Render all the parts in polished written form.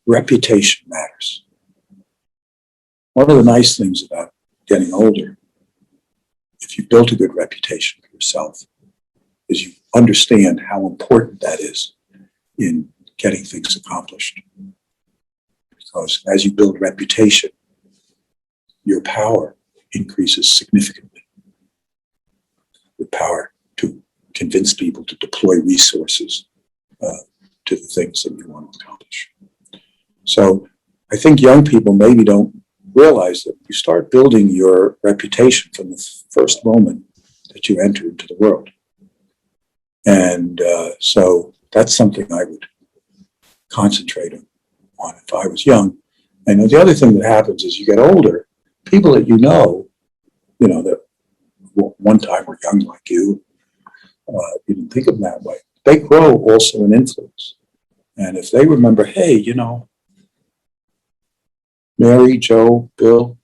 reputation matters. One of the nice things about getting older, if you built a good reputation for yourself, is you understand how important that is in getting things accomplished. Because as you build reputation, your power increases significantly. The power to convince people to deploy resources to the things that you want to accomplish. So I think young people maybe don't realize that you start building your reputation from the first moment that you enter into the world. And so that's something I would concentrate on if I was young. And the other thing that happens is you get older, people that you know that one time were young like you didn't think of them that way. They grow also in influence. And if they remember, hey, Mary, Joe, Bill,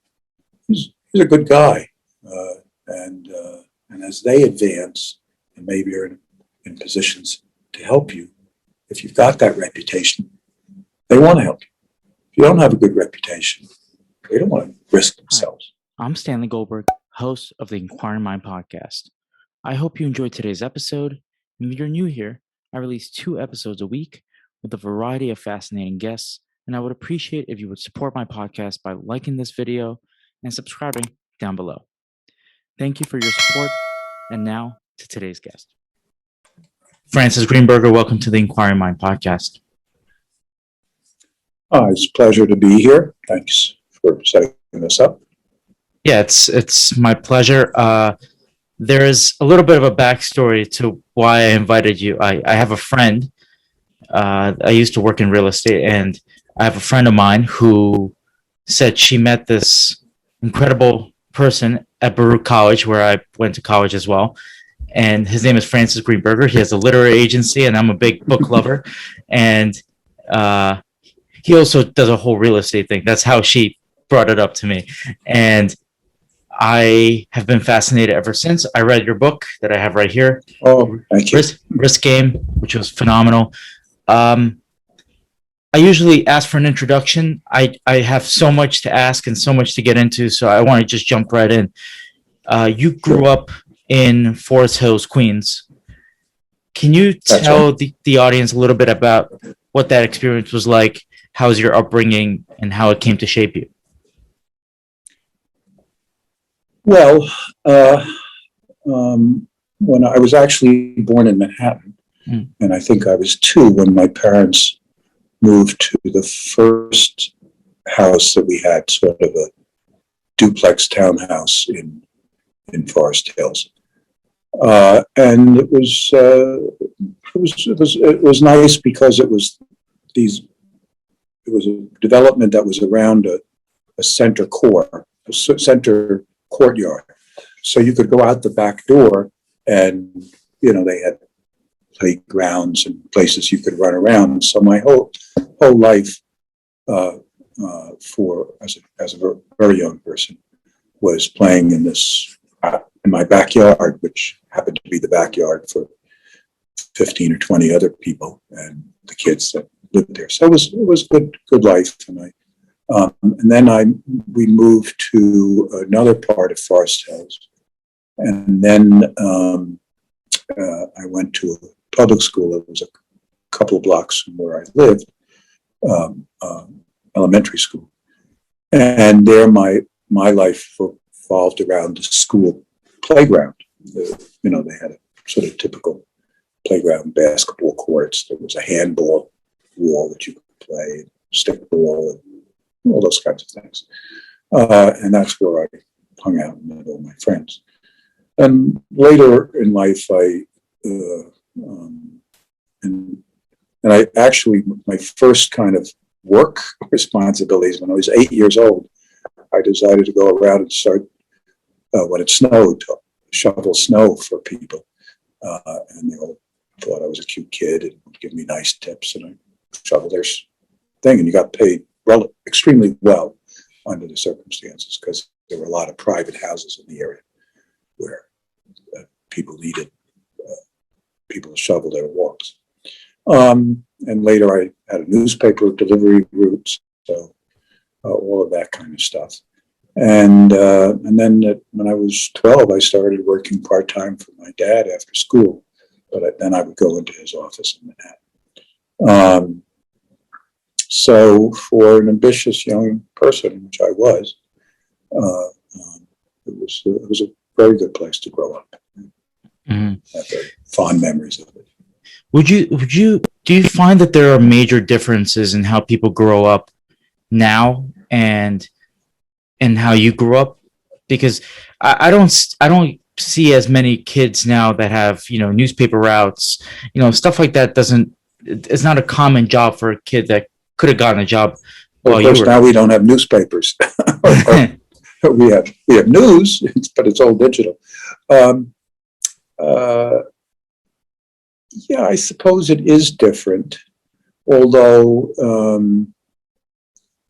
he's a good guy. And as they advance and maybe are in positions to help you, if you've got that reputation, they want to help you. If you don't have a good reputation, they don't want to risk themselves. Hi, I'm Stanley Goldberg, host of the Inquiring Mind podcast. I hope you enjoyed today's episode. And if you're new here, I release 2 episodes a week with a variety of fascinating guests, and I would appreciate if you would support my podcast by liking this video and subscribing down below. Thank you for your support, and now to today's guest. Francis Greenburger, welcome to the Inquiring Mind podcast. It's a pleasure to be here. Thanks for setting this up. Yeah, it's my pleasure. There is a little bit of a backstory to why I invited you. I have a friend. I used to work in real estate, and I have a friend of mine who said she met this incredible person at Baruch College, where I went to college as well. And his name is Francis Greenburger. He has a literary agency, and I'm a big book lover. And he also does a whole real estate thing. That's how she brought it up to me. And I have been fascinated ever since. I read your book that I have right here. Oh, thank you. Risk Game, which was phenomenal. I usually ask for an introduction. I have so much to ask and so much to get into, so I want to just jump right in. You grew up in Forest Hills, Queens. Can you tell the audience a little bit about what that experience was like? How was your upbringing and how it came to shape you? Well, when I was actually born in Manhattan, and I think I was 2 when my parents moved to the first house that we had, sort of a duplex townhouse in Forest Hills, and it was nice because it was a development that was around a center courtyard, so you could go out the back door, and they had playgrounds and places you could run around. So my whole life, as a very young person, was playing in my backyard, which happened to be the backyard for 15 or 20 other people and the kids that lived there. So it was a good life, and then we moved to another part of Forest Hills, and then I went to a public school that was a couple of blocks from where I lived, elementary school, and there my life revolved around the school playground. They had a sort of typical playground, basketball courts. There was a handball wall that you could play, stickball, and all those kinds of things. And that's where I hung out and met all my friends. And later in life, and I actually, my first kind of work responsibilities when I was 8 years old, I decided to go around and start, when it snowed, to shovel snow for people. And they all thought I was a cute kid and would give me nice tips, and I shoveled their thing, and you got paid extremely well under the circumstances, because there were a lot of private houses in the area where people needed people to shovel their walks. And later I had a newspaper delivery route, so all of that kind of stuff. And then when I was 12, I started working part-time for my dad after school, but then I would go into his office in Manhattan. So for an ambitious young person, which I was, it was a very good place to grow up. Mm-hmm. I have very fond memories of it. Do you find that there are major differences in how people grow up now and how you grew up? Because I don't see as many kids now that have, newspaper routes, stuff like that it's not a common job for a kid that could have gotten a job Well, while of you course, were. now we don't have newspapers. we have news, but it's all digital. Yeah, I suppose it is different. Although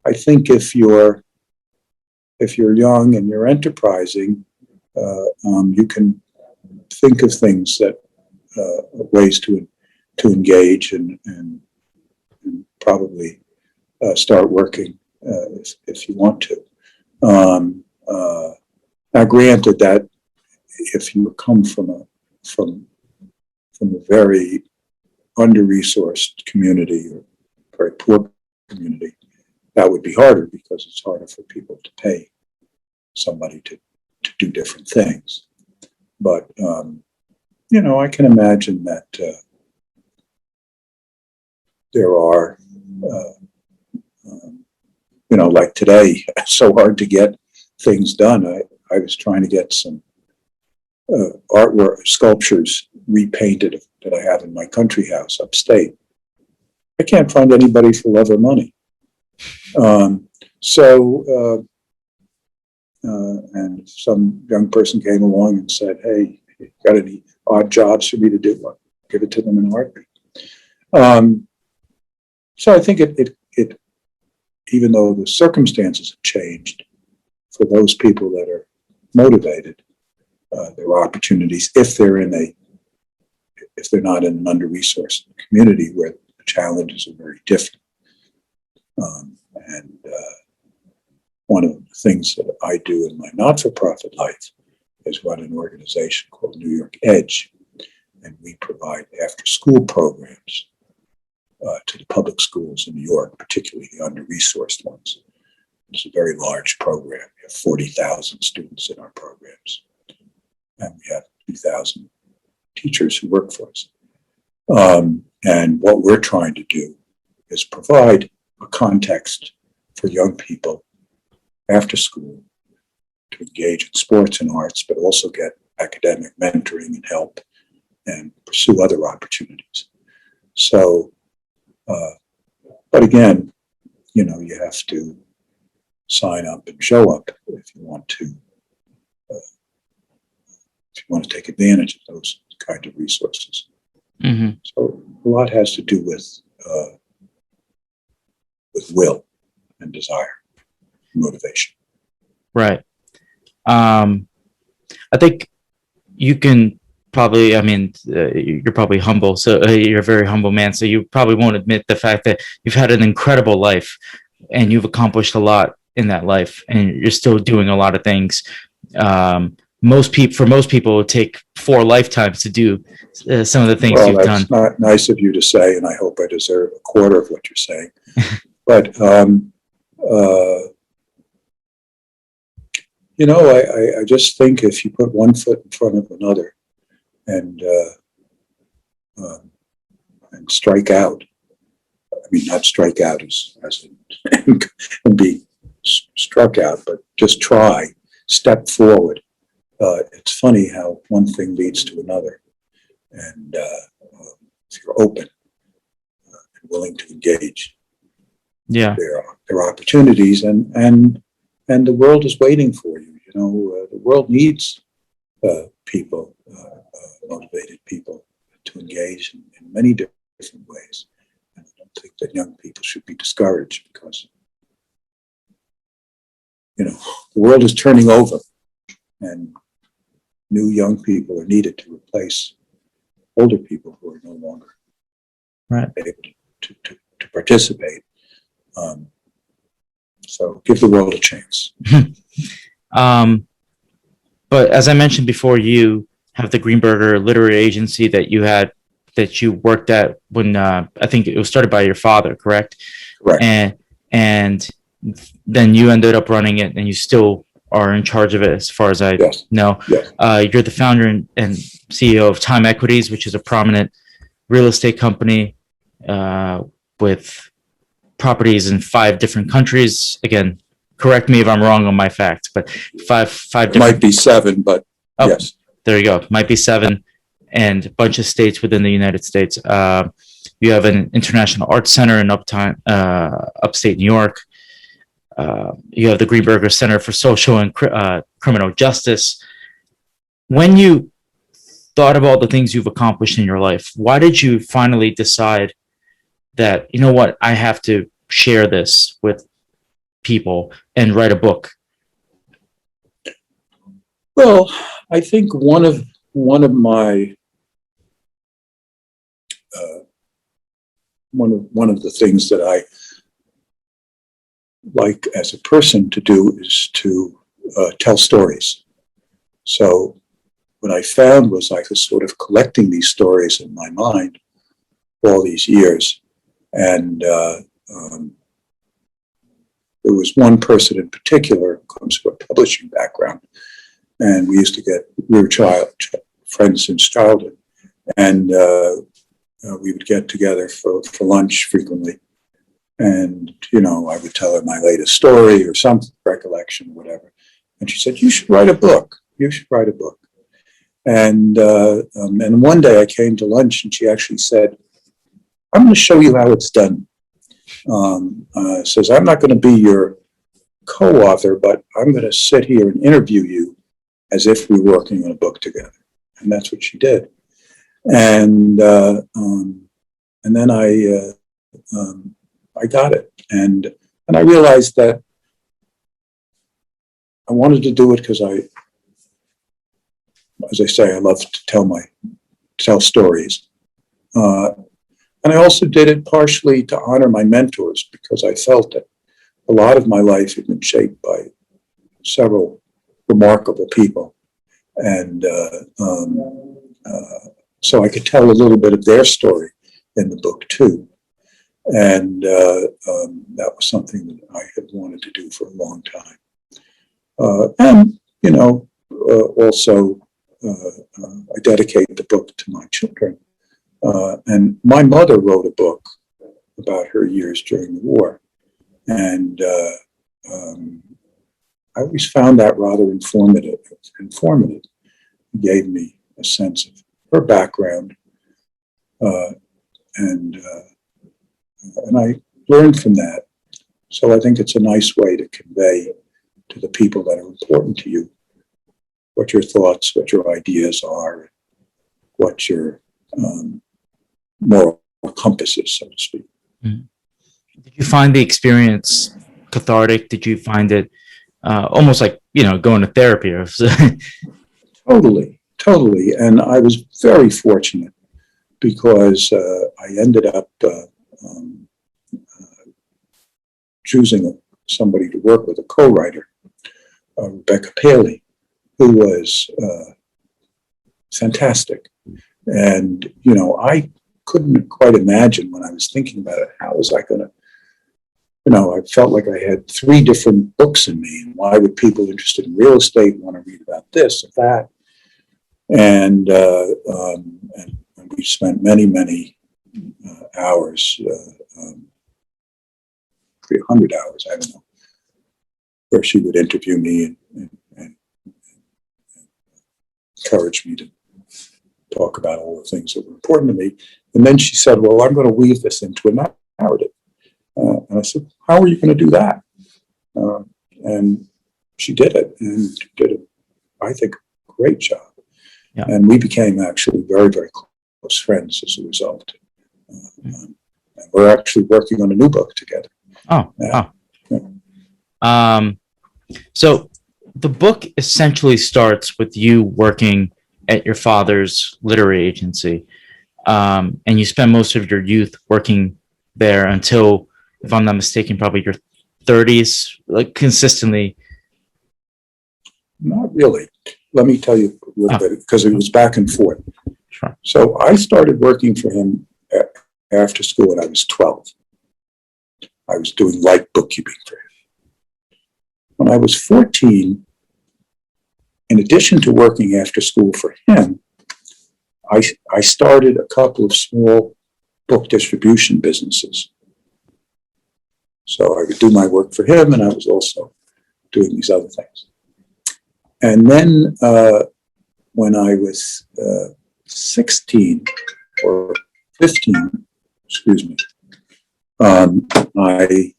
I think if you're young and you're enterprising, you can think of things that ways to engage and probably start working if you want to. Now, granted that if you come from a very under-resourced community or very poor community, that would be harder because it's harder for people to pay somebody to do different things. But, I can imagine that there are, like today, it's so hard to get things done. I was trying to get some artwork, sculptures repainted that I have in my country house upstate. I can't find anybody for love or money. And some young person came along and said, "Hey, you got any odd jobs for me to do?" I'll give it to them in a heartbeat. So I think it even though the circumstances have changed, for those people that are motivated, there are opportunities if they're not in an under-resourced community where the challenges are very different. And one of the things that I do in my not-for-profit life is run an organization called New York Edge, and we provide after-school programs to the public schools in New York, particularly the under-resourced ones. It's a very large program. We have 40,000 students in our programs, and we have 2,000 teachers who work for us. And what we're trying to do is provide a context for young people after school to engage in sports and arts, but also get academic mentoring and help and pursue other opportunities. So, but again, you have to sign up and show up if you want to take advantage of those kind of resources. Mm-hmm. So a lot has to do with will and desire, motivation. Right. I think you can probably, you're probably humble. So you're a very humble man. So you probably won't admit the fact that you've had an incredible life and you've accomplished a lot in that life and you're still doing a lot of things. For most people, it would take 4 lifetimes to do some of the things you've done. That's not nice of you to say, and I hope I deserve a quarter of what you're saying. But, I just think if you put one foot in front of another and strike out, not strike out as in and be struck out, but just try, step forward. It's funny how one thing leads to another. And if you're open and willing to engage, yeah, there are opportunities, and the world is waiting for you. The world needs people, motivated people, to engage in many different ways. And I don't think that young people should be discouraged because the world is turning over, and new young people are needed to replace older people who are no longer Right. able to participate. So give the world a chance. But as I mentioned before, you have the Greenburger Literary Agency that you worked at when I think it was started by your father, correct? Correct. And then you ended up running it, and you still are in charge of it, as far as I Yes. know. Yes. You're the founder and CEO of Time Equities, which is a prominent real estate company with properties in 5 different countries. Again, correct me if I'm wrong on my facts, but five It different. might be 7, but Oh, yes. there you go. Might be 7, and a bunch of states within the United States. You have an international arts center in upstate New York. You have the Greenberger Center for Social and Criminal Justice. When you thought of all the things you've accomplished in your life, why did you finally decide that, you know what, I have to share this with people and write a book? Well, I think one of my one of the things that I like as a person to do is to tell stories. So what I found was I was sort of collecting these stories in my mind all these years, and there was one person in particular who comes from a publishing background, and we were friends since childhood, and we would get together for lunch frequently. And, I would tell her my latest story or some recollection or whatever. And she said, "You should write a book. You should write a book." And one day I came to lunch and she actually said, "I'm going to show you how it's done." Says, "I'm not going to be your co-author, but I'm going to sit here and interview you as if we were working on a book together." And that's what she did. And then I got it, and I realized that I wanted to do it because as I say, I love to tell stories, and I also did it partially to honor my mentors, because I felt that a lot of my life had been shaped by several remarkable people, and so I could tell a little bit of their story in the book too. And that was something that I had wanted to do for a long time. And, also I dedicate the book to my children. And my mother wrote a book about her years during the war. And I always found that rather informative. It gave me a sense of her background. And I learned from that. So I think it's a nice way to convey to the people that are important to you what your thoughts, what your ideas are, what your moral compass is, so to speak. Mm-hmm. Did you find the experience cathartic? Did you find it almost like, going to therapy? Totally. And I was very fortunate because I ended up choosing somebody to work with, a co-writer, Rebecca Paley, who was fantastic. And, I couldn't quite imagine when I was thinking about it, how was I going to, I felt like I had 3 different books in me. And why would people interested in real estate want to read about this or that? And we spent many hours, 300 hours, I don't know, where she would interview me and encourage me to talk about all the things that were important to me. And then she said, "Well, I'm going to weave this into a narrative." And I said, "How are you going to do that?" And she did it, and did, I think, a great job. Yeah. And we became actually very, very close friends as a result. And we're actually working on a new book together. Oh, yeah. So the book essentially starts with you working at your father's literary agency. and you spent most of your youth working there until, if I'm not mistaken, probably your 30s, like consistently. Not really. Let me tell you a little bit, because it was back and forth. Sure. So I started working for him after school when I was 12. I was doing light bookkeeping for him. When I was 14, in addition to working after school for him, I started a couple of small book distribution businesses. So I would do my work for him, and I was also doing these other things. And then when I was 16 or 15, excuse me, I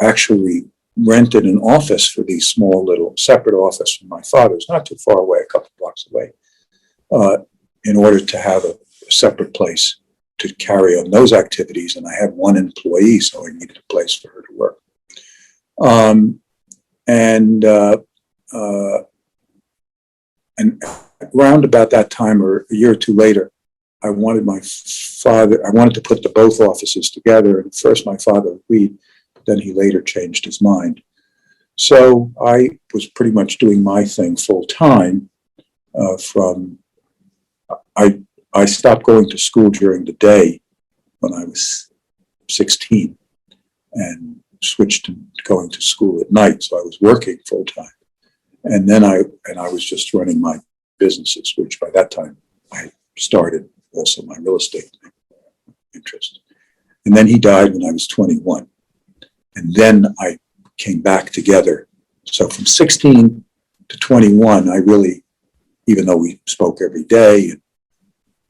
actually rented an office for these small little separate office from my father's, not too far away, a couple blocks away, in order to have a separate place to carry on those activities. And I had one employee, so I needed a place for her to work. And around about that time, or a year or two later, I wanted to put both offices together. And first my father agreed, but then he later changed his mind. So I was pretty much doing my thing full time. I stopped going to school during the day when I was 16 and switched to going to school at night. So I was working full time. And then I was just running my businesses, which by that time I started also my real estate interest. And then he died when I was 21. And then I came back together. So from 16 to 21, I really, even though we spoke every day, and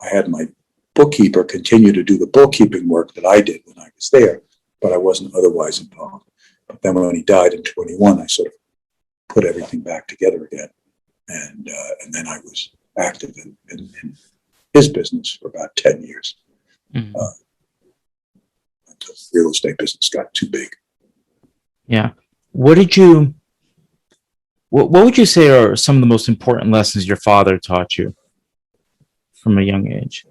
I had my bookkeeper continue to do the bookkeeping work that I did when I was there, but I wasn't otherwise involved. But then when he died in 21, I sort of put everything back together again. And then I was active in his business for about 10 years. Mm-hmm. Until the real estate business got too big. Yeah. What would you say are some of the most important lessons your father taught you from a young age?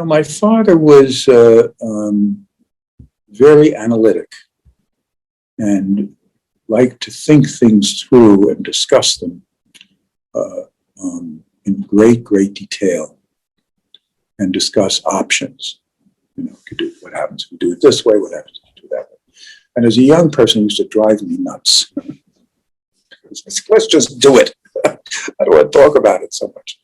My father was very analytic and liked to think things through and discuss them in great detail and discuss options. What happens if we do it this way? What happens if we do it that way? And as a young person, it used to drive me nuts. Let's just do it. I don't want to talk about it so much.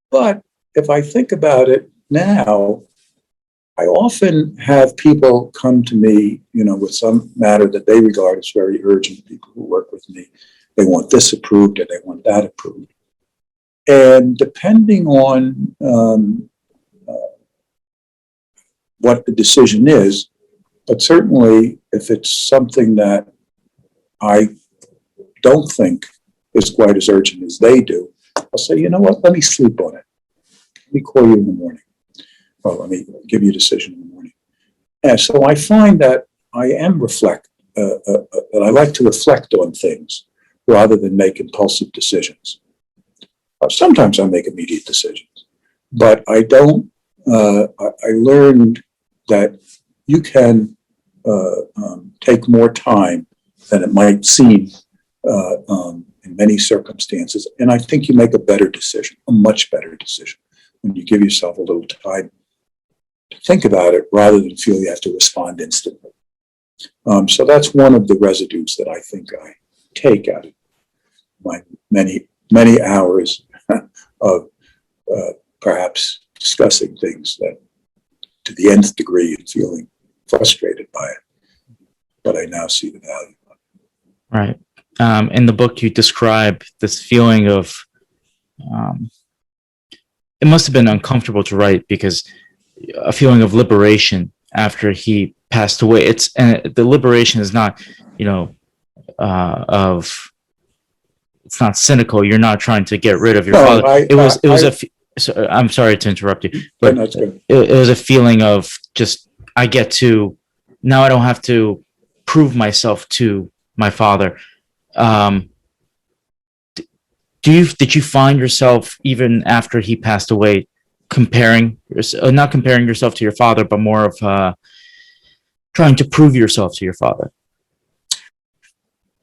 But if I think about it now, I often have people come to me, with some matter that they regard as very urgent. People who work with me, they want this approved and they want that approved. And depending on what the decision is, but certainly if it's something that I don't think is quite as urgent as they do, I'll say, you know what, let me sleep on it. Let me call you in the morning. Or let me give you a decision in the morning. And so I find that I am that I like to reflect on things rather than make impulsive decisions. Sometimes I make immediate decisions, but I don't. I learned that you can take more time than it might seem in many circumstances, and I think you make a better decision, a much better decision, when you give yourself a little time to think about it rather than feel you have to respond instantly. So that's one of the residues that I think I take out of my many hours of perhaps discussing things that to the nth degree and feeling frustrated by it, but I now see the value of it. Right. In the book, you describe this feeling of, it must have been uncomfortable to write because a feeling of liberation after he passed away. And the liberation is not, it's not cynical. You're not trying to get rid of your father. I'm sorry to interrupt you, but no, it's good. It was a feeling of just, I get to, now I don't have to prove myself to my father. Um, did you find yourself even after he passed away not comparing yourself to your father, but more of trying to prove yourself to your father?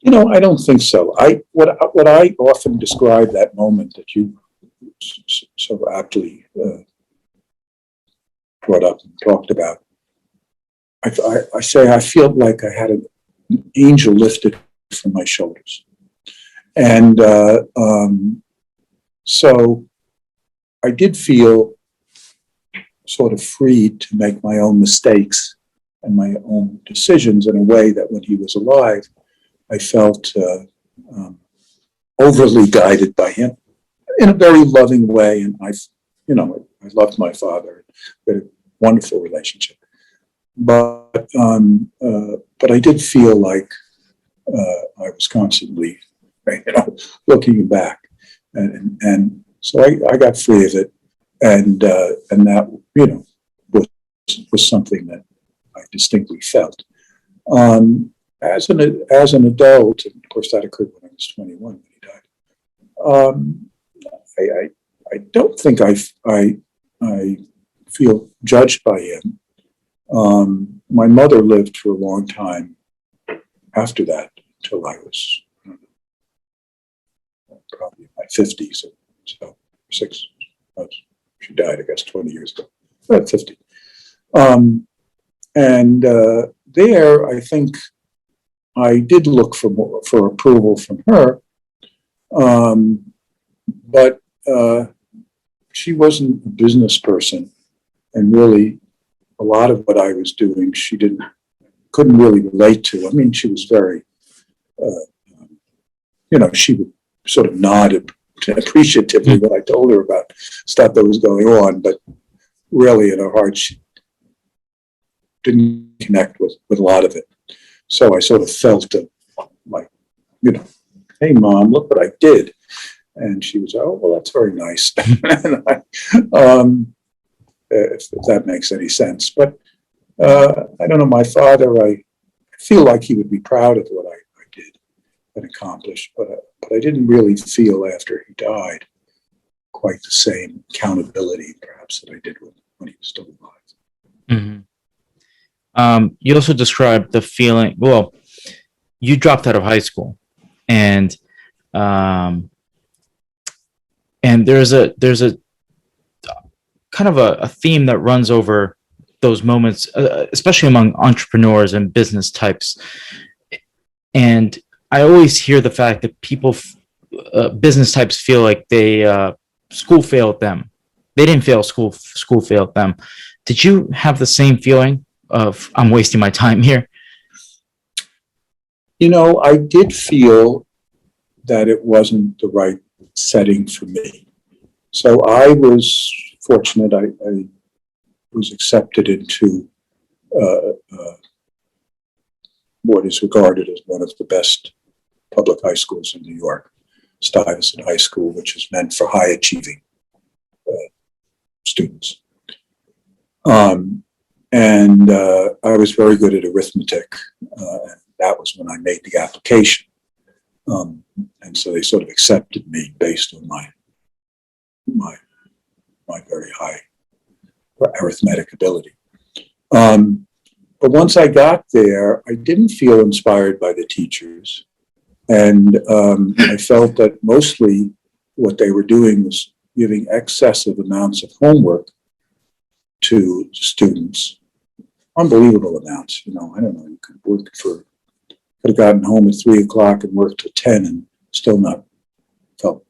I don't think so. What I often describe that moment that you so aptly brought up and talked about. I say I feel like I had an angel lifted from my shoulders, and so I did feel sort of freed to make my own mistakes and my own decisions in a way that when he was alive, I felt overly guided by him in a very loving way. And I loved my father. We had a wonderful relationship. But I did feel like I was constantly, looking back, and so I got free of it, and that was something that I distinctly felt. As an adult, and of course that occurred when I was 21 when he died. I don't think I feel judged by him. My mother lived for a long time after that, until I was probably in my 50s. So she died, I guess, 20 years ago, 50. There, I think I did look for approval from her, but she wasn't a business person, and really a lot of what I was doing, she couldn't really relate to. I mean, she was very, she would sort of nod appreciatively when I told her about stuff that was going on, but really in her heart, she didn't connect with a lot of it. So I sort of felt like, hey, Mom, look what I did. And she was, oh, well, that's very nice. And if that makes any sense. But I don't know, my father, I feel like he would be proud of what I did and accomplished, but I didn't really feel after he died quite the same accountability, perhaps, that I did when he was still alive. Mm-hmm. You also described the feeling, well, you dropped out of high school, and there's a kind of a theme that runs over those moments, especially among entrepreneurs and business types. And I always hear the fact that business types feel like school failed them. They didn't fail school, school failed them. Did you have the same feeling of, I'm wasting my time here? I did feel that it wasn't the right setting for me. So I was fortunate. I was accepted into what is regarded as one of the best public high schools in New York, Stuyvesant High School, which is meant for high achieving students. I was very good at arithmetic, and that was when I made the application. And so they sort of accepted me based on my very high arithmetic ability. But once I got there, I didn't feel inspired by the teachers. And I felt that mostly what they were doing was giving excessive amounts of homework to students. Unbelievable amounts. I don't know, you could have gotten home at 3:00 and worked till 10 and still not felt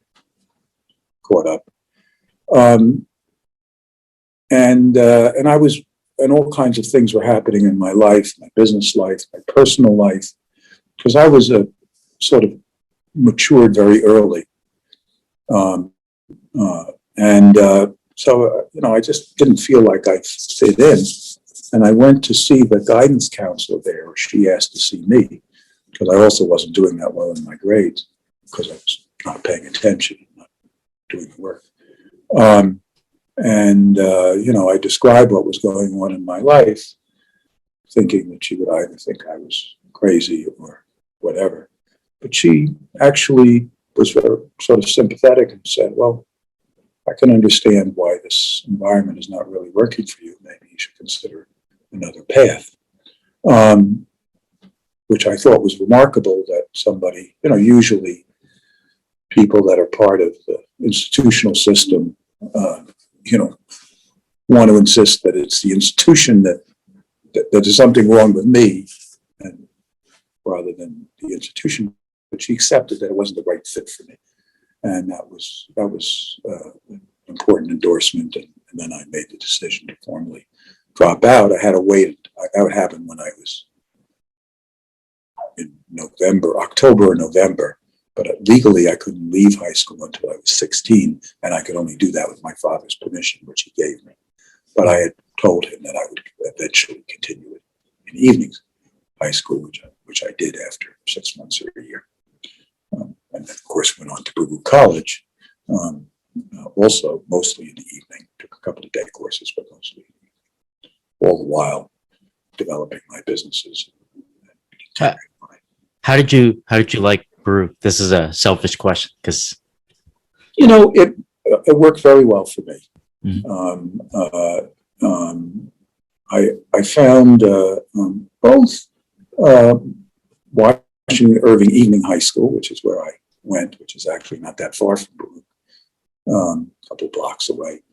caught up. And all kinds of things were happening in my life, my business life, my personal life, because I was sort of matured very early. So I just didn't feel like I fit in. And I went to see the guidance counselor there. She asked to see me because I also wasn't doing that well in my grades because I was not paying attention, not doing the work. I described what was going on in my life, thinking that she would either think I was crazy or whatever. but she actually was sort of sympathetic and said, well, I can understand why this environment is not really working for you. Maybe you should consider another path. Which I thought was remarkable that somebody, usually people that are part of the institutional system, want to insist that it's the institution that there's something wrong with me, and rather than the institution. But she accepted that it wasn't the right fit for me, and that was an important endorsement. And then I made the decision to formally drop out. I had to wait. That would happen when I was in October or November. But legally, I couldn't leave high school until I was 16, and I could only do that with my father's permission, which he gave me. But I had told him that I would eventually continue it in evenings high school, which I did after 6 months or a year. And then, of course, went on to Baruch College, also mostly in the evening. Took a couple of day courses, but mostly all the while developing my businesses. How did you like Baruch? This is a selfish question because it worked very well for me. I found both watching Irving Evening High School, which is where I went, which is actually not that far from Baruch, a couple blocks away,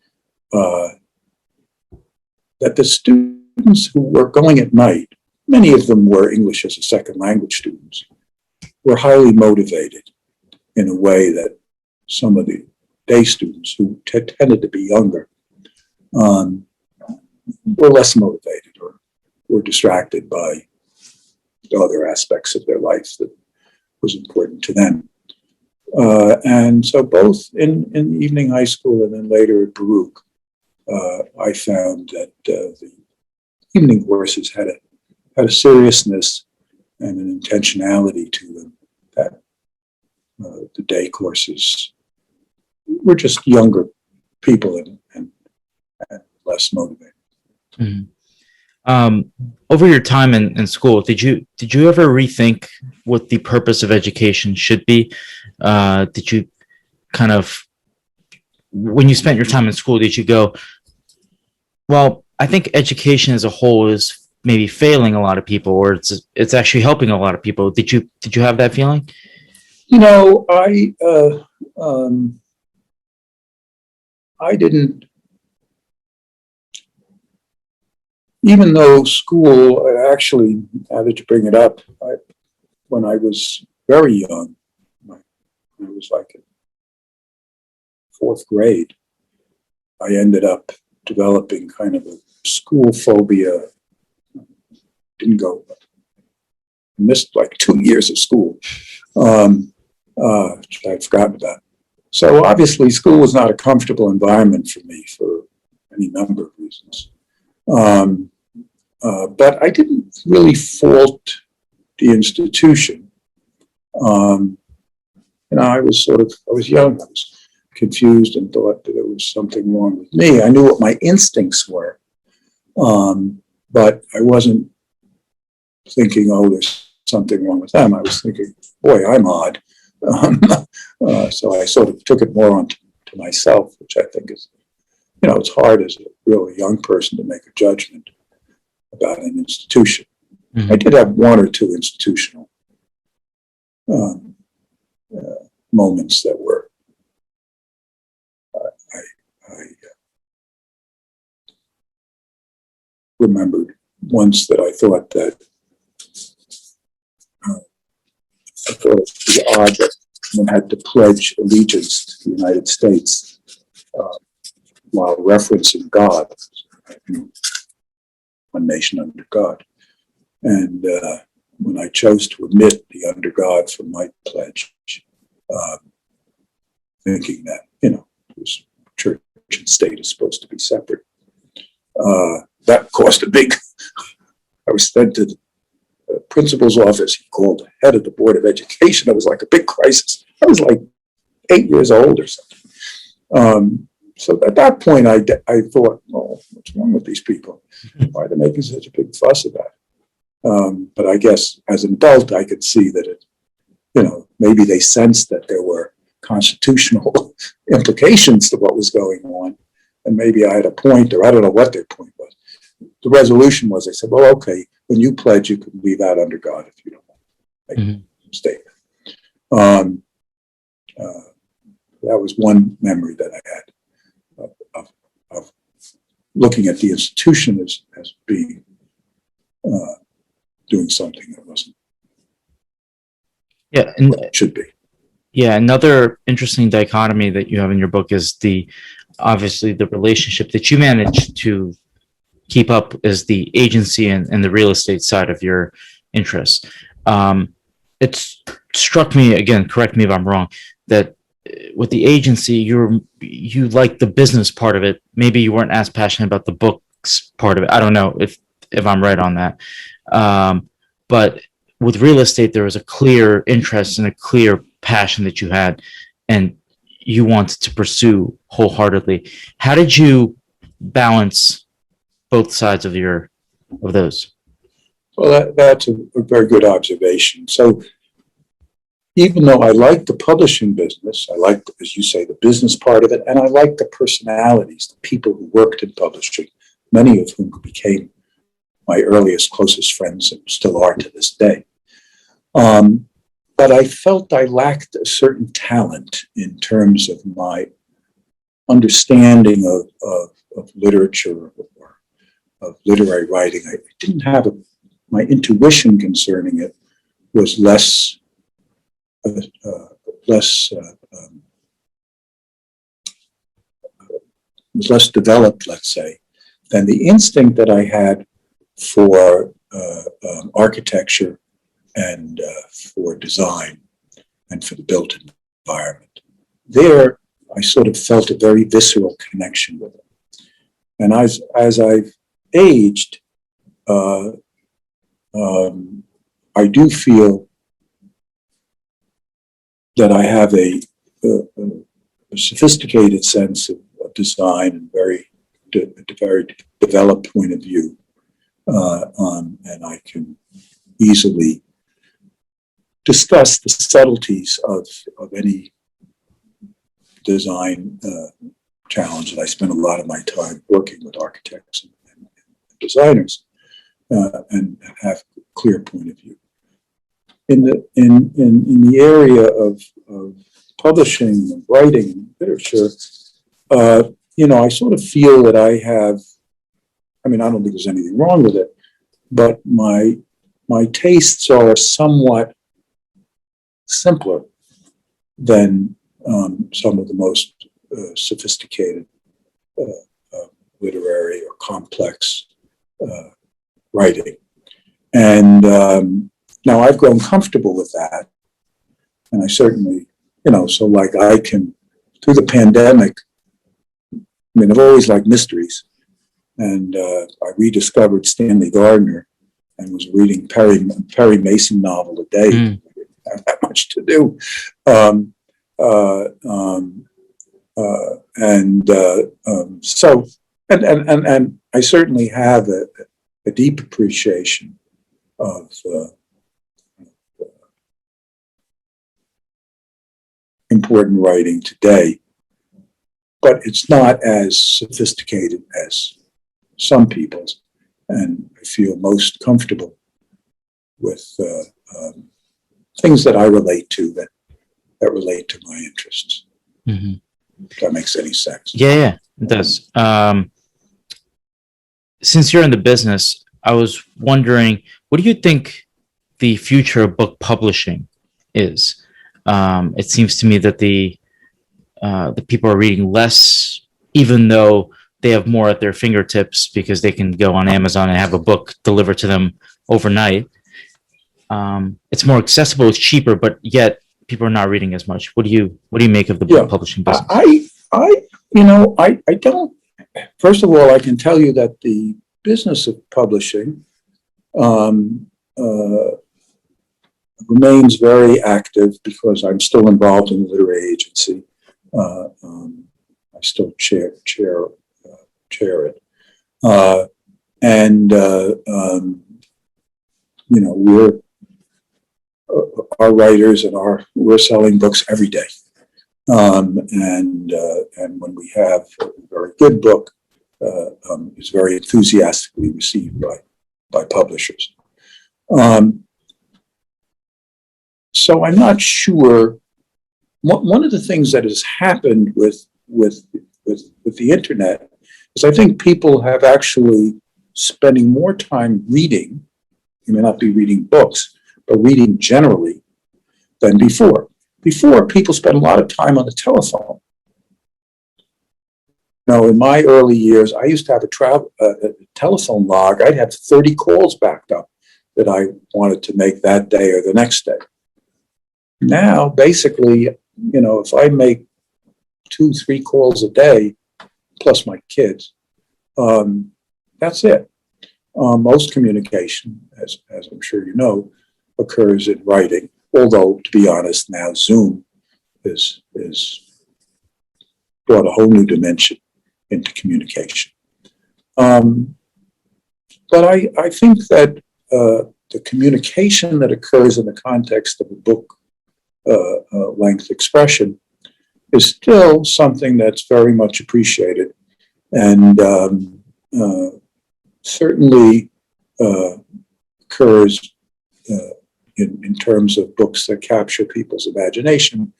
that the students who were going at night, many of them were English as a second language students, were highly motivated in a way that some of the day students who tended to be younger were less motivated or were distracted by other aspects of their lives that was important to them. And so both in evening high school and then later at Baruch, I found that the evening courses had a seriousness and an intentionality to them that the day courses were just younger people and less motivated. Mm-hmm. Over your time in school, did you ever rethink what the purpose of education should be? Did you kind of, when you spent your time in school, did you go, well, I think education as a whole is maybe failing a lot of people, or it's actually helping a lot of people? Did you have that feeling? I didn't. Even though school, actually, now that you bring it up, when I was very young, when I was like in fourth grade, I ended up developing kind of a school phobia. Missed like 2 years of school, which I'd forgotten about. So obviously school was not a comfortable environment for me for any number of reasons. But I didn't really fault the institution. I was young, I was confused and thought that there was something wrong with me. I knew what my instincts were, but I wasn't thinking, oh, there's something wrong with them. I was thinking, boy, I'm odd. So I sort of took it more on to myself, which I think is, it's hard as a really young person to make a judgment about an institution. Mm-hmm. I did have one or two institutional moments that were, I remembered once that I thought that it was odd that one had to pledge allegiance to the United States while referencing God, one nation under God. And when I chose to omit the under God from my pledge, thinking that, church and state is supposed to be separate, that caused a big, I was sent to the principal's office. He called the head of the Board of Education. It was like a big crisis. I was like 8 years old or something. So at that point, I thought, oh, what's wrong with these people? Why are they making such a big fuss about it? But I guess as an adult, I could see that maybe they sensed that there were constitutional implications to what was going on. And maybe I had a point, or I don't know what their point was. The resolution was, they said, well, okay, when you pledge, you can leave out under God if you don't want to make a statement. That was one memory that I had of looking at the institution as being doing something that wasn't what it should be. Yeah, another interesting dichotomy that you have in your book is obviously the relationship that you manage to keep up is the agency and the real estate side of your interests. It struck me, again, correct me if I'm wrong, that with the agency, you like the business part of it. Maybe you weren't as passionate about the books part of it. I don't know if I'm right on that. But with real estate, there was a clear interest and a clear passion that you had, and you wanted to pursue wholeheartedly. How did you balance both sides of those? Well, that's a very good observation. So even though I like the publishing business, I like, as you say, the business part of it, and I like the personalities, the people who worked in publishing, many of whom became my earliest, closest friends and still are to this day. But I felt I lacked a certain talent in terms of my understanding of literature or of literary writing. I didn't have my intuition concerning it was less developed, let's say, than the instinct that I had for architecture and for design and for the built environment. There, I sort of felt a very visceral connection with it. And as I've aged, I do feel that I have a sophisticated sense of design and very developed point of view, and I can easily discuss the subtleties of any design challenge. And I spend a lot of my time working with architects and designers, and have a clear point of view. In the area of publishing and writing and literature, I sort of feel that I have, I don't think there's anything wrong with it, but my tastes are somewhat simpler than some of the most sophisticated literary or complex writing. And now I've grown comfortable with that. And I certainly, so like I can, through the pandemic, I've always liked mysteries. And I rediscovered Stanley Gardner and was reading Perry Mason novel a day. I didn't have that much to do. And I certainly have a deep appreciation of important writing today, but it's not as sophisticated as some people's, and I feel most comfortable with things that I relate to that relate to my interests. Mm-hmm. If that makes any sense. Yeah, it does. Since you're in the business, I was wondering, what do you think the future of book publishing is? It seems to me that the people are reading less, even though they have more at their fingertips because they can go on Amazon and have a book delivered to them overnight. It's more accessible, it's cheaper, but yet people are not reading as much. What do you make of the book publishing business? I don't. First of all, I can tell you that the business of publishing remains very active because I'm still involved in the literary agency. I still chair it, and we're our writers and we're selling books every day. And when we have a very good book, it's very enthusiastically received by publishers. So I'm not sure. One of the things that has happened with the internet is I think people have actually spending more time reading. You may not be reading books, but reading generally than before. Before, people spent a lot of time on the telephone. Now, in my early years, I used to have a telephone log. I'd have 30 calls backed up that I wanted to make that day or the next day. Now, basically, if I make 2-3 calls a day, plus my kids, that's it. Most communication, as I'm sure you know, occurs in writing. Although, to be honest, now Zoom is brought a whole new dimension into communication. But I think that the communication that occurs in the context of a book length expression is still something that's very much appreciated, and certainly occurs in terms of books that capture people's imagination.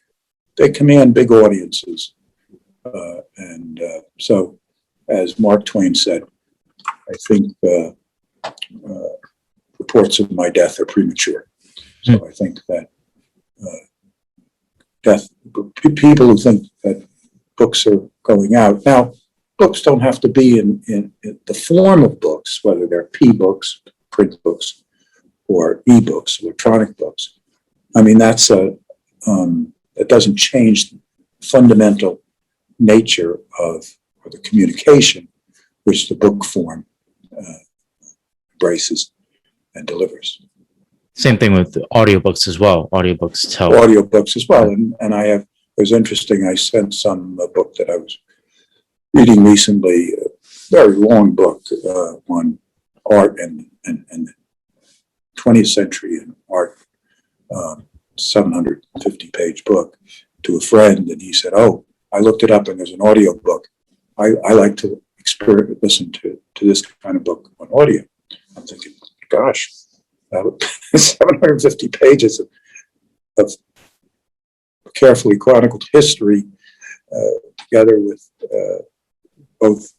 They command big audiences. So, as Mark Twain said, I think reports of my death are premature. So I think that people who think that books are going out. Now, books don't have to be in the form of books, whether they're P-books, print books, or e-books, electronic books. I mean, that doesn't change the fundamental nature of the communication which the book form embraces and delivers. Same thing with audiobooks as well. Audiobooks tell. Audiobooks as well. And it was interesting, I sent some book that I was reading recently, a very long book on art and 20th century and art, 750-page book, to a friend, and he said, "Oh, I looked it up and there's an audio book. I like to listen to this kind of book on audio." I'm thinking, gosh, 750 pages of carefully chronicled history together with both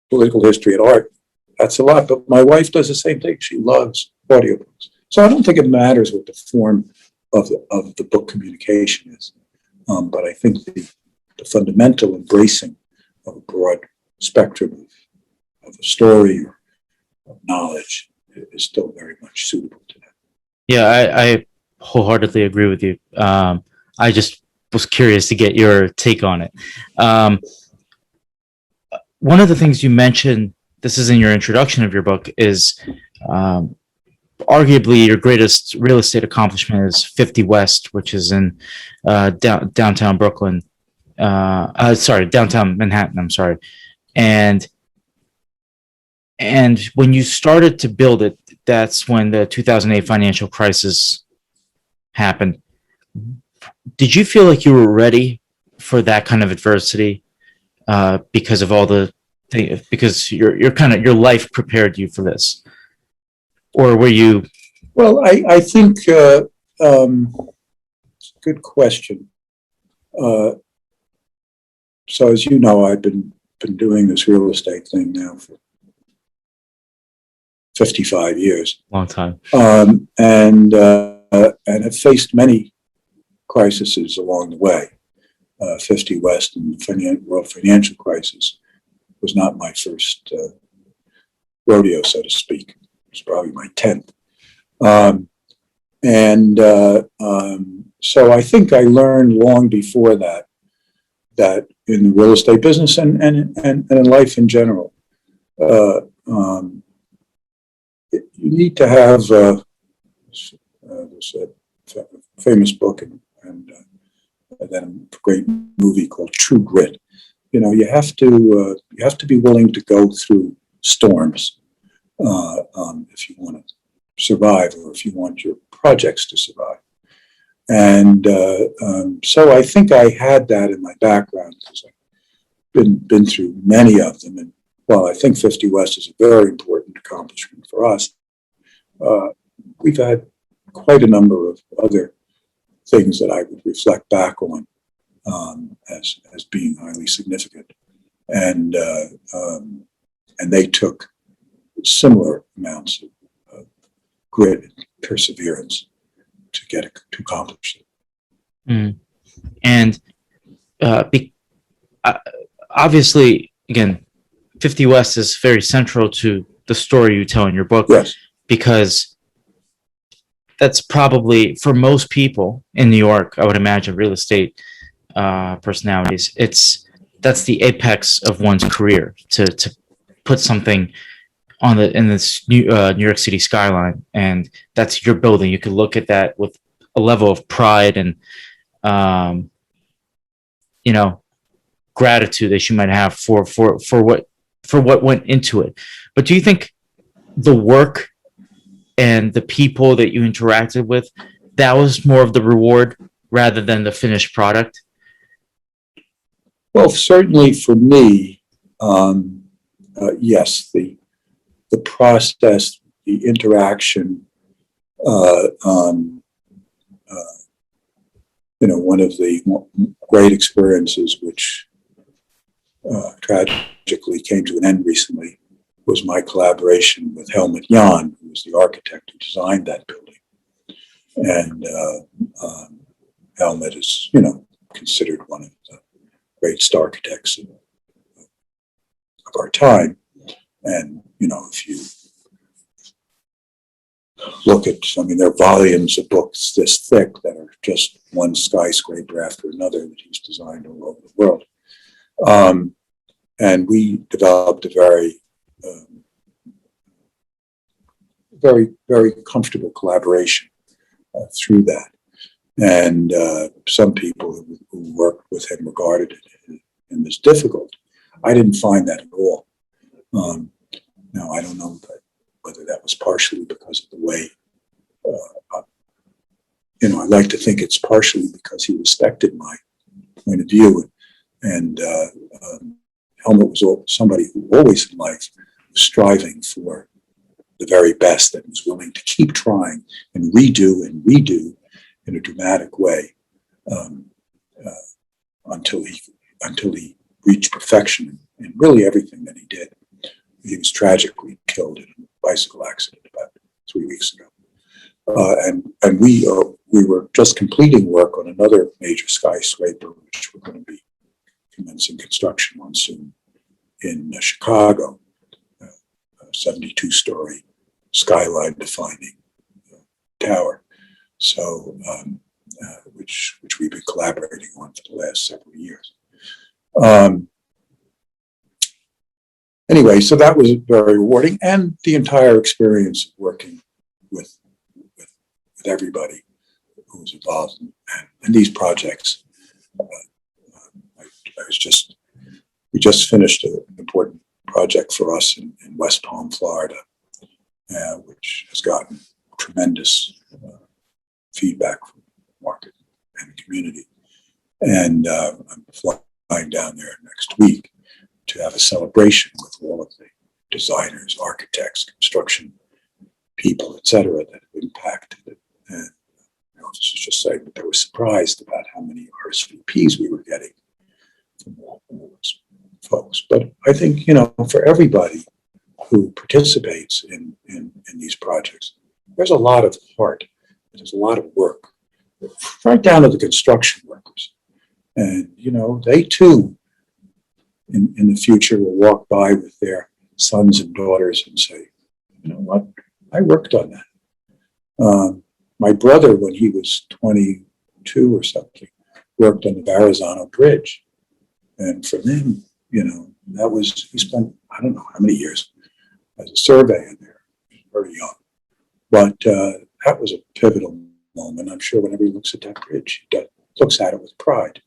political history and art. That's a lot, but my wife does the same thing. She loves audiobooks. So I don't think it matters what the form of the book communication is. But I think the fundamental embracing of a broad spectrum of a story or of knowledge is still very much suitable to that. Yeah, I wholeheartedly agree with you. I just was curious to get your take on it. One of the things you mentioned, this is in your introduction of your book, is arguably your greatest real estate accomplishment is 50 West, which is in downtown Brooklyn. Downtown Manhattan, I'm sorry. And when you started to build it, that's when the 2008 financial crisis happened. Did you feel like you were ready for that kind of adversity because of all the things, because your life prepared you for this? Or were you? Well, I think it's a good question. So as you know, I've been doing this real estate thing now for 55 years. Long time. And have faced many crises along the way. 50 West and the world financial crisis was not my first rodeo, so to speak. It's probably my 10th. So I think I learned long before that in the real estate business and in life in general, you need to have this famous book and then a great movie called True Grit. You have to be willing to go through storms if you want to survive, or if you want your projects to survive. And so I think I had that in my background because I've been through many of them. And while I think 50 West is a very important accomplishment for us, we've had quite a number of other things that I would reflect back on as being highly significant. And they took similar amounts of grit and perseverance to accomplish it. Mm. And obviously, again, 50 West is very central to the story you tell in your book. Yes. Because that's probably, for most people in New York, I would imagine, real estate personalities, that's the apex of one's career, to put something in this New York City skyline, and that's your building. You could look at that with a level of pride and gratitude that you might have for what went into it. But do you think the work and the people that you interacted with, that was more of the reward rather than the finished product? Well, certainly for me, yes, the process, the interaction, one of the great experiences which tragically came to an end recently was my collaboration with Helmut Jahn, who was the architect who designed that building. And Helmut is, considered one of the greatest architects of our time. And, if you look at, there are volumes of books this thick that are just one skyscraper after another that he's designed all over the world. And we developed a very, very comfortable collaboration through that. And some people who worked with him regarded it as difficult. I didn't find that at all. Now, I don't know whether that was partially because of the way, I like to think it's partially because he respected my point of view. And Helmut was somebody who always in life was striving for the very best and was willing to keep trying and redo in a dramatic way until he reached perfection in really everything that he did. He was tragically killed in a bicycle accident about 3 weeks ago. And we were just completing work on another major skyscraper, which we're going to be commencing construction on soon in Chicago, a 72-story skyline-defining tower. So, which we've been collaborating on for the last several years. Anyway, so that was very rewarding, and the entire experience of working with everybody who was involved in these projects. We just finished an important project for us in West Palm, Florida, which has gotten tremendous feedback from the market and the community. And I'm flying down there next week to have a celebration with all of the designers, architects, construction people, et cetera, that have impacted it. And this is just saying that they were surprised about how many RSVPs we were getting from all those folks. But I think, for everybody who participates in these projects, there's a lot of heart, there's a lot of work, right down to the construction workers. And, they too, in the future, will walk by with their sons and daughters and say, you know what, I worked on that. My brother, when he was 22 or something, worked on the Verrazano Bridge. And for them, he spent, I don't know how many years as a surveyor there. He was very young. But that was a pivotal moment. I'm sure whenever he looks at that bridge, he looks at it with pride,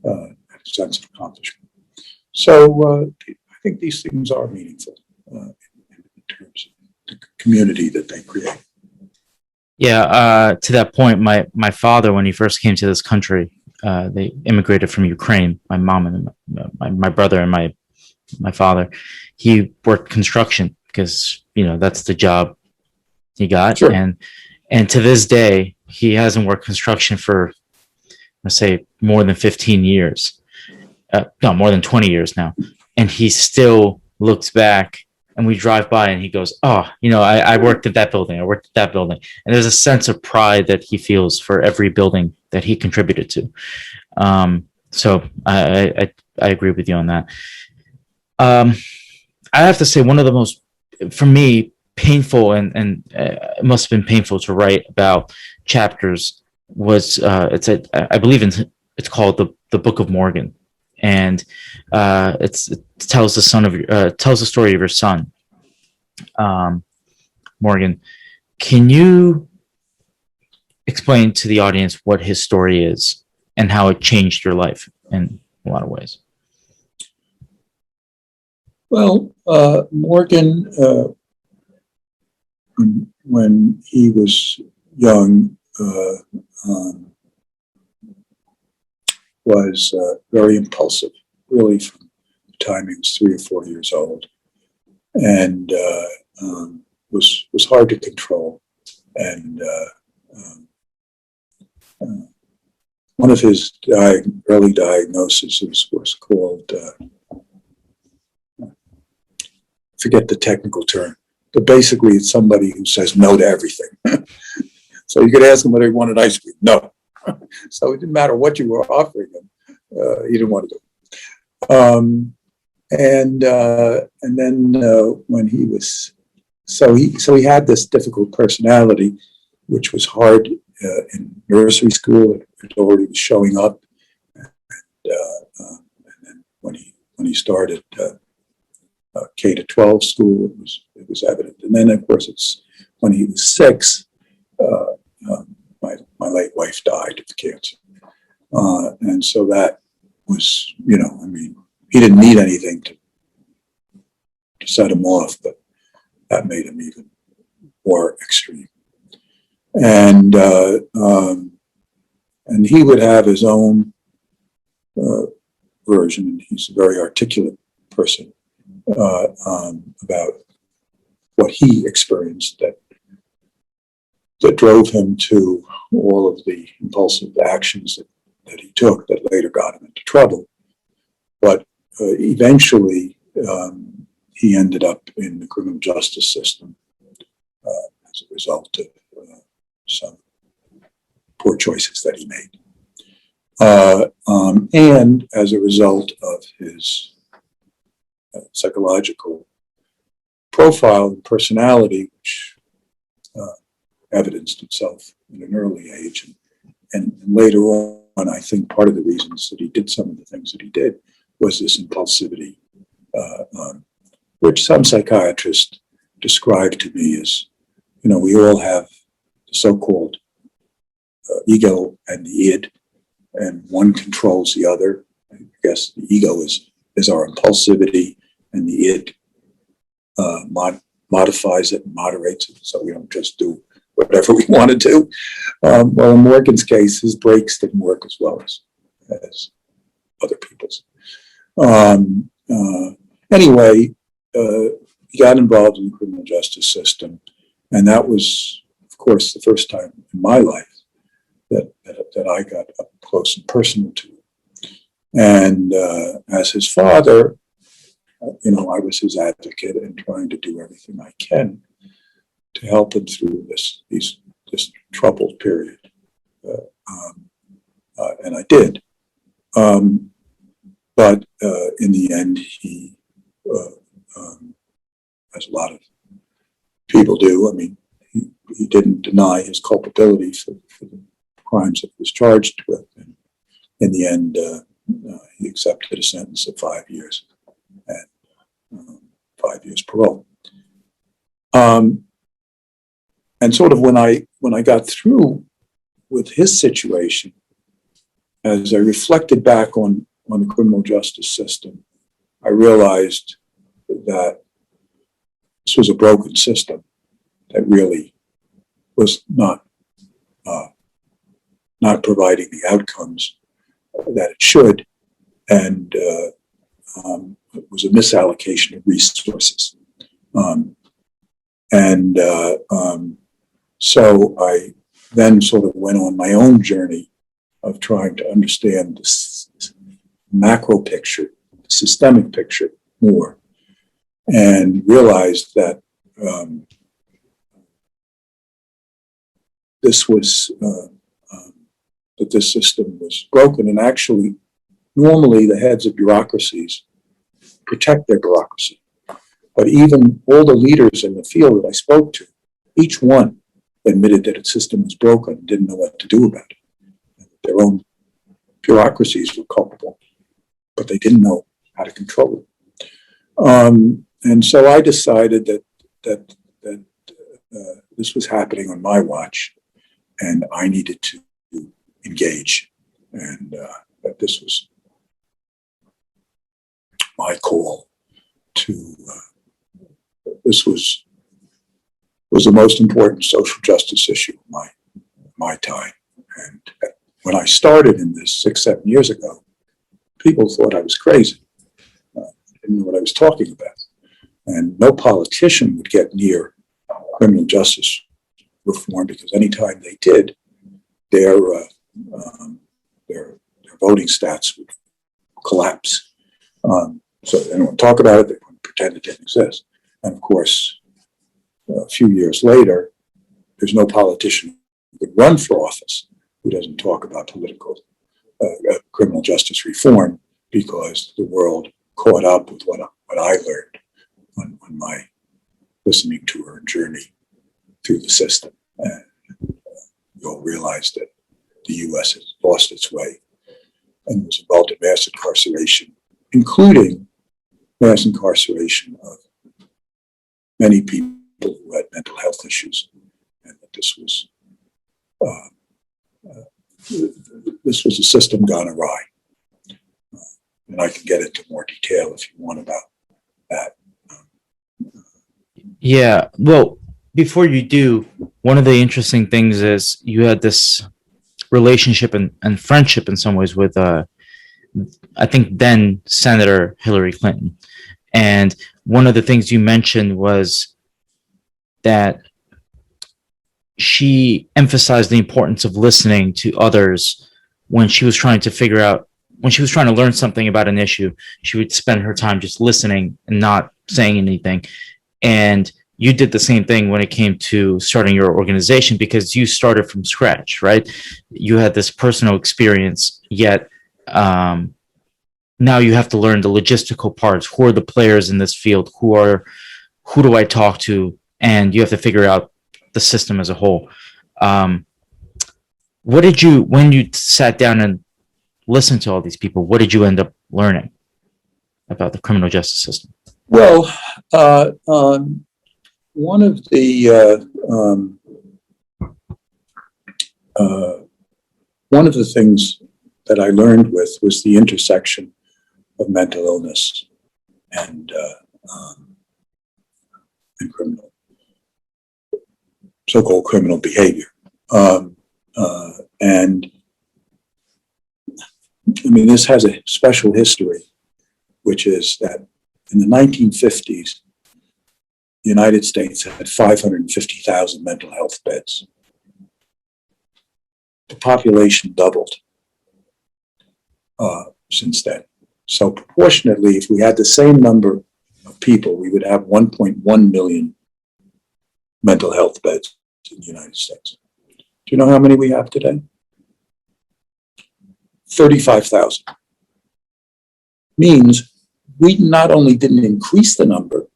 and a sense of accomplishment. So I think these things are meaningful in terms of the community that they create. Yeah, to that point, my father, when he first came to this country, they immigrated from Ukraine. My mom and my brother and my father. He worked construction because that's the job he got, Sure. and to this day he hasn't worked construction for, let's say, more than 15 years. No, more than 20 years now, and he still looks back. And we drive by, and he goes, "Oh, I worked at that building. I worked at that building." And there's a sense of pride that he feels for every building that he contributed to. So I agree with you on that. Um, I have to say, one of the most, for me, painful and it must have been painful to write about chapters was I believe it's called the Book of Morgan, and it tells tells the story of your son, Morgan. Can you explain to the audience what his story is and how it changed your life in a lot of ways? Well, Morgan, when he was young, was very impulsive, really from the time he was 3 or 4 years old, and was hard to control. And one of his early diagnoses was called, forget the technical term, but basically it's somebody who says no to everything. So you could ask him whether he wanted ice cream. No. So it didn't matter what you were offering him. He didn't want to do it. And then when he was, so he had this difficult personality, which was hard in nursery school. It already was showing up. And then when he started K to 12 school, it was evident. And then, of course, it's when he was 6, my late wife died of cancer. And so that was, he didn't need anything to set him off, but that made him even more extreme. And he would have his own version. He's a very articulate person about what he experienced that drove him to all of the impulsive actions that he took that later got him into trouble. But eventually, he ended up in the criminal justice system as a result of some poor choices that he made. And as a result of his psychological profile and personality, which evidenced itself in an early age. And later on, I think part of the reasons that he did some of the things that he did was this impulsivity, which some psychiatrists described to me as, we all have the so-called ego and the id, and one controls the other. I guess the ego is our impulsivity, and the id modifies it and moderates it, so we don't just do whatever we want to do. Well, in Morgan's case, his brakes didn't work as well as other people's. Anyway, he got involved in the criminal justice system, and that was, of course, the first time in my life that I got up close and personal to it. And as his father, I was his advocate and trying to do everything I can to help him through this troubled period, and I did. But in the end, he, as a lot of people do, he didn't deny his culpability for the crimes that he was charged with. And in the end, he accepted a sentence of 5 years and 5 years parole. And sort of when I got through with his situation, as I reflected back on the criminal justice system, I realized that this was a broken system that really was not not providing the outcomes that it should, and it was a misallocation of resources. So I then sort of went on my own journey of trying to understand this macro picture, the systemic picture more, and realized that this was that this system was broken. And actually, normally the heads of bureaucracies protect their bureaucracy, but even all the leaders in the field that I spoke to, each one admitted that its system was broken and didn't know what to do about it. Their own bureaucracies were culpable, but they didn't know how to control it. And so I decided that this was happening on my watch, and I needed to engage, and that this was my call to. This was the most important social justice issue of my time, and when I started in this 6-7 years ago, people thought I was crazy. Didn't know what I was talking about. And no politician would get near criminal justice reform, because anytime they did, their voting stats would collapse. So they didn't want to talk about it. They wouldn't pretend it didn't exist. And of course, a few years later, there's no politician who could run for office who doesn't talk about criminal justice reform, because the world caught up with what I learned on my listening tour and journey through the system. And we all realized that the U.S. has lost its way and was involved in mass incarceration, including mass incarceration of many people who had mental health issues, and that this was a system gone awry. And I can get into more detail if you want about that. Yeah, well, before you do, one of the interesting things is you had this relationship and friendship in some ways with, I think, then Senator Hillary Clinton. And one of the things you mentioned was that she emphasized the importance of listening to others when she was trying to figure out, when she was trying to learn something about an issue. She would spend her time just listening and not saying anything. And you did the same thing when it came to starting your organization, because you started from scratch, right? You had this personal experience, yet now you have to learn the logistical parts. Who are the players in this field? Who do I talk to? And you have to figure out the system as a whole. What did you, when you sat down and listened to all these people, what did you end up learning about the criminal justice system? Well, one of the things that I learned was the intersection of mental illness and criminal, so-called criminal behavior. And I mean, this has a special history, which is that in the 1950s, the United States had 550,000 mental health beds. The population doubled since then. So proportionately, if we had the same number of people, we would have 1.1 million mental health beds in the United States. Do you know how many we have today? 35,000. Means we not only didn't increase the number,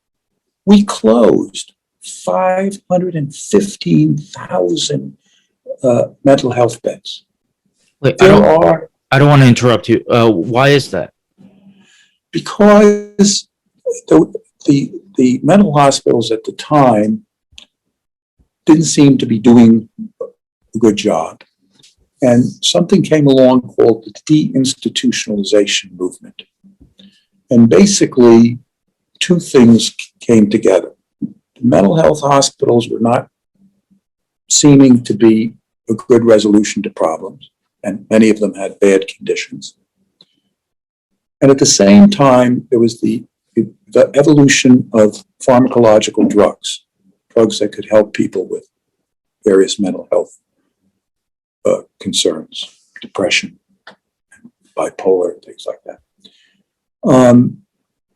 we closed 515,000 mental health beds. Wait, I don't want to interrupt you. Why is that? Because the mental hospitals at the time didn't seem to be doing a good job. And something came along called the deinstitutionalization movement. And basically, two things came together. The mental health hospitals were not seeming to be a good resolution to problems, and many of them had bad conditions. And at the same time, there was the evolution of pharmacological drugs that could help people with various mental health concerns, depression, bipolar, things like that.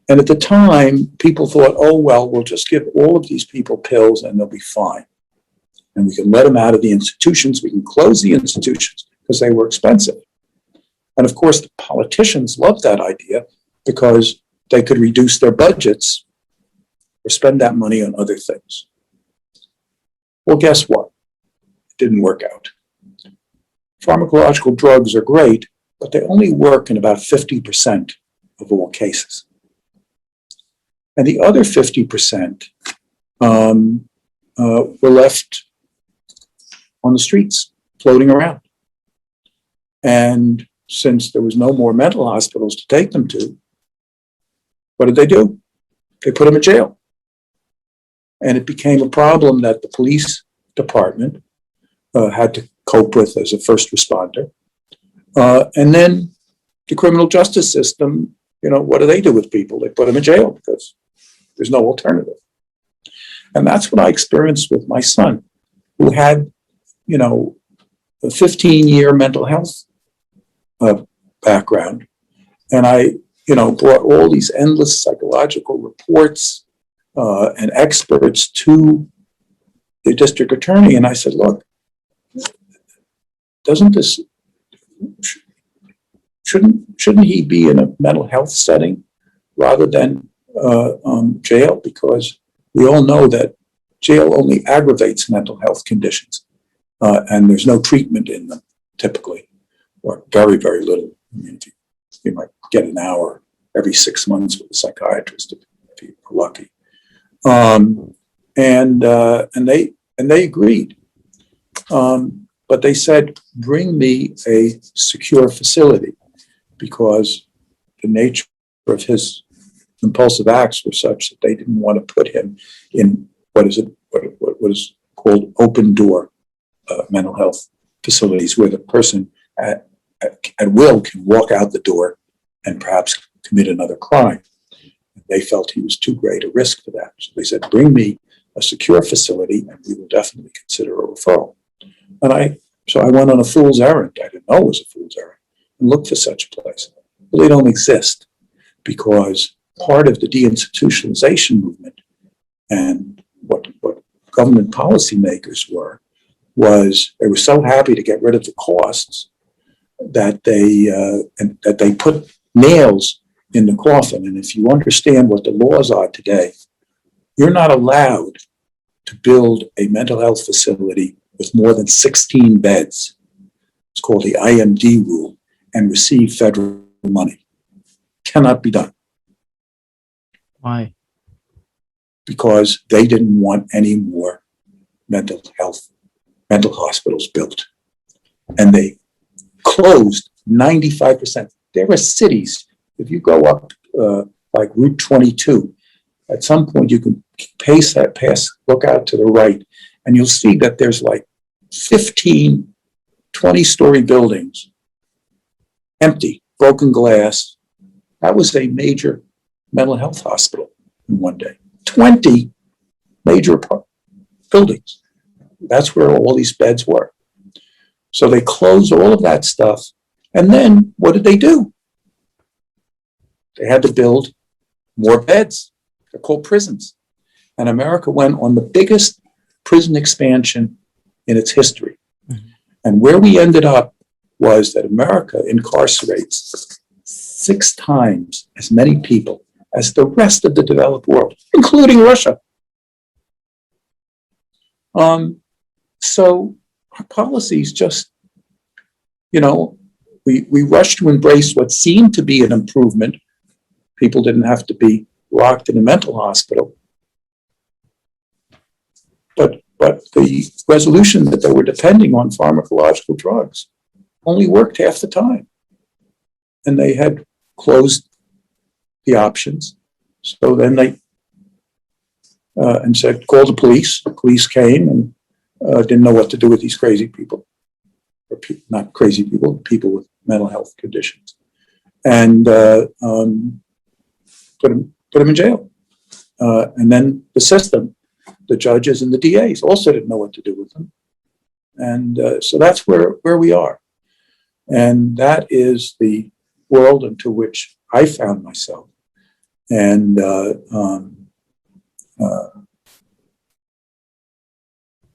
And at the time, people thought, oh, well, we'll just give all of these people pills and they'll be fine. And we can let them out of the institutions. We can close the institutions because they were expensive. And of course, the politicians loved that idea because they could reduce their budgets or spend that money on other things. Well, guess what? It didn't work out. Pharmacological drugs are great, but they only work in about 50% of all cases. And the other 50% were left on the streets, floating around. And since there was no more mental hospitals to take them to, what did they do? They put them in jail. And it became a problem that the police department had to cope with as a first responder. And then the criminal justice system, what do they do with people? They put them in jail because there's no alternative. And that's what I experienced with my son, who had, a 15-year mental health background. And I, brought all these endless psychological reports and experts to the district attorney. And I said, look, shouldn't he be in a mental health setting rather than jail? Because we all know that jail only aggravates mental health conditions, and there's no treatment in them typically, or very, very little. I mean, you might get an hour every 6 months with a psychiatrist if you're lucky. And they agreed. But they said, bring me a secure facility, because the nature of his impulsive acts were such that they didn't want to put him in what is called open door mental health facilities, where the person at will can walk out the door and perhaps commit another crime. They felt he was too great a risk for that. So they said, bring me a secure facility and we will definitely consider a referral. So I went on a fool's errand. I didn't know it was a fool's errand, and looked for such a place. Well, they don't exist, because part of the deinstitutionalization movement and what government policymakers was they were so happy to get rid of the costs that they put nails in the coffin. And if you understand what the laws are today, you're not allowed to build a mental health facility with more than 16 beds. It's called the IMD rule, and receive federal money. Cannot be done. Why? Because they didn't want any more mental hospitals built. And they closed 95%. There are cities, if you go up like Route 22, at some point you can look out to the right, and you'll see that there's like 15, 20-story buildings, empty, broken glass. That was a major mental health hospital in one day. 20 major buildings. That's where all these beds were. So they closed all of that stuff. And then what did they do? They had to build more beds. They're called prisons. And America went on the biggest prison expansion in its history. Mm-hmm. And where we ended up was that America incarcerates 6 times as many people as the rest of the developed world, including Russia. So our policies just, we rushed to embrace what seemed to be an improvement. People didn't have to be locked in a mental hospital. But the resolution that they were depending on pharmacological drugs only worked half the time. And they had closed the options. So then they and said, call the police. The police came and didn't know what to do with these crazy people. or not crazy people, people with mental health conditions, and put them in jail. And then the system, the judges and the DAs also didn't know what to do with them. And so that's where we are. And that is the world into which I found myself. And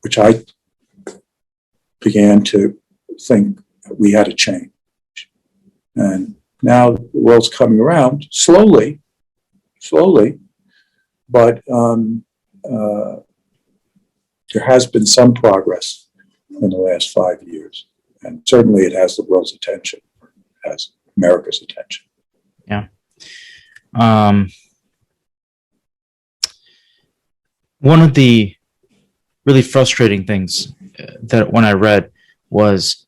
which I began to think that we had to change. And now the world's coming around slowly, but there has been some progress in the last 5 years. And certainly it has the world's attention, has America's attention. Yeah. One of the really frustrating things that when I read was,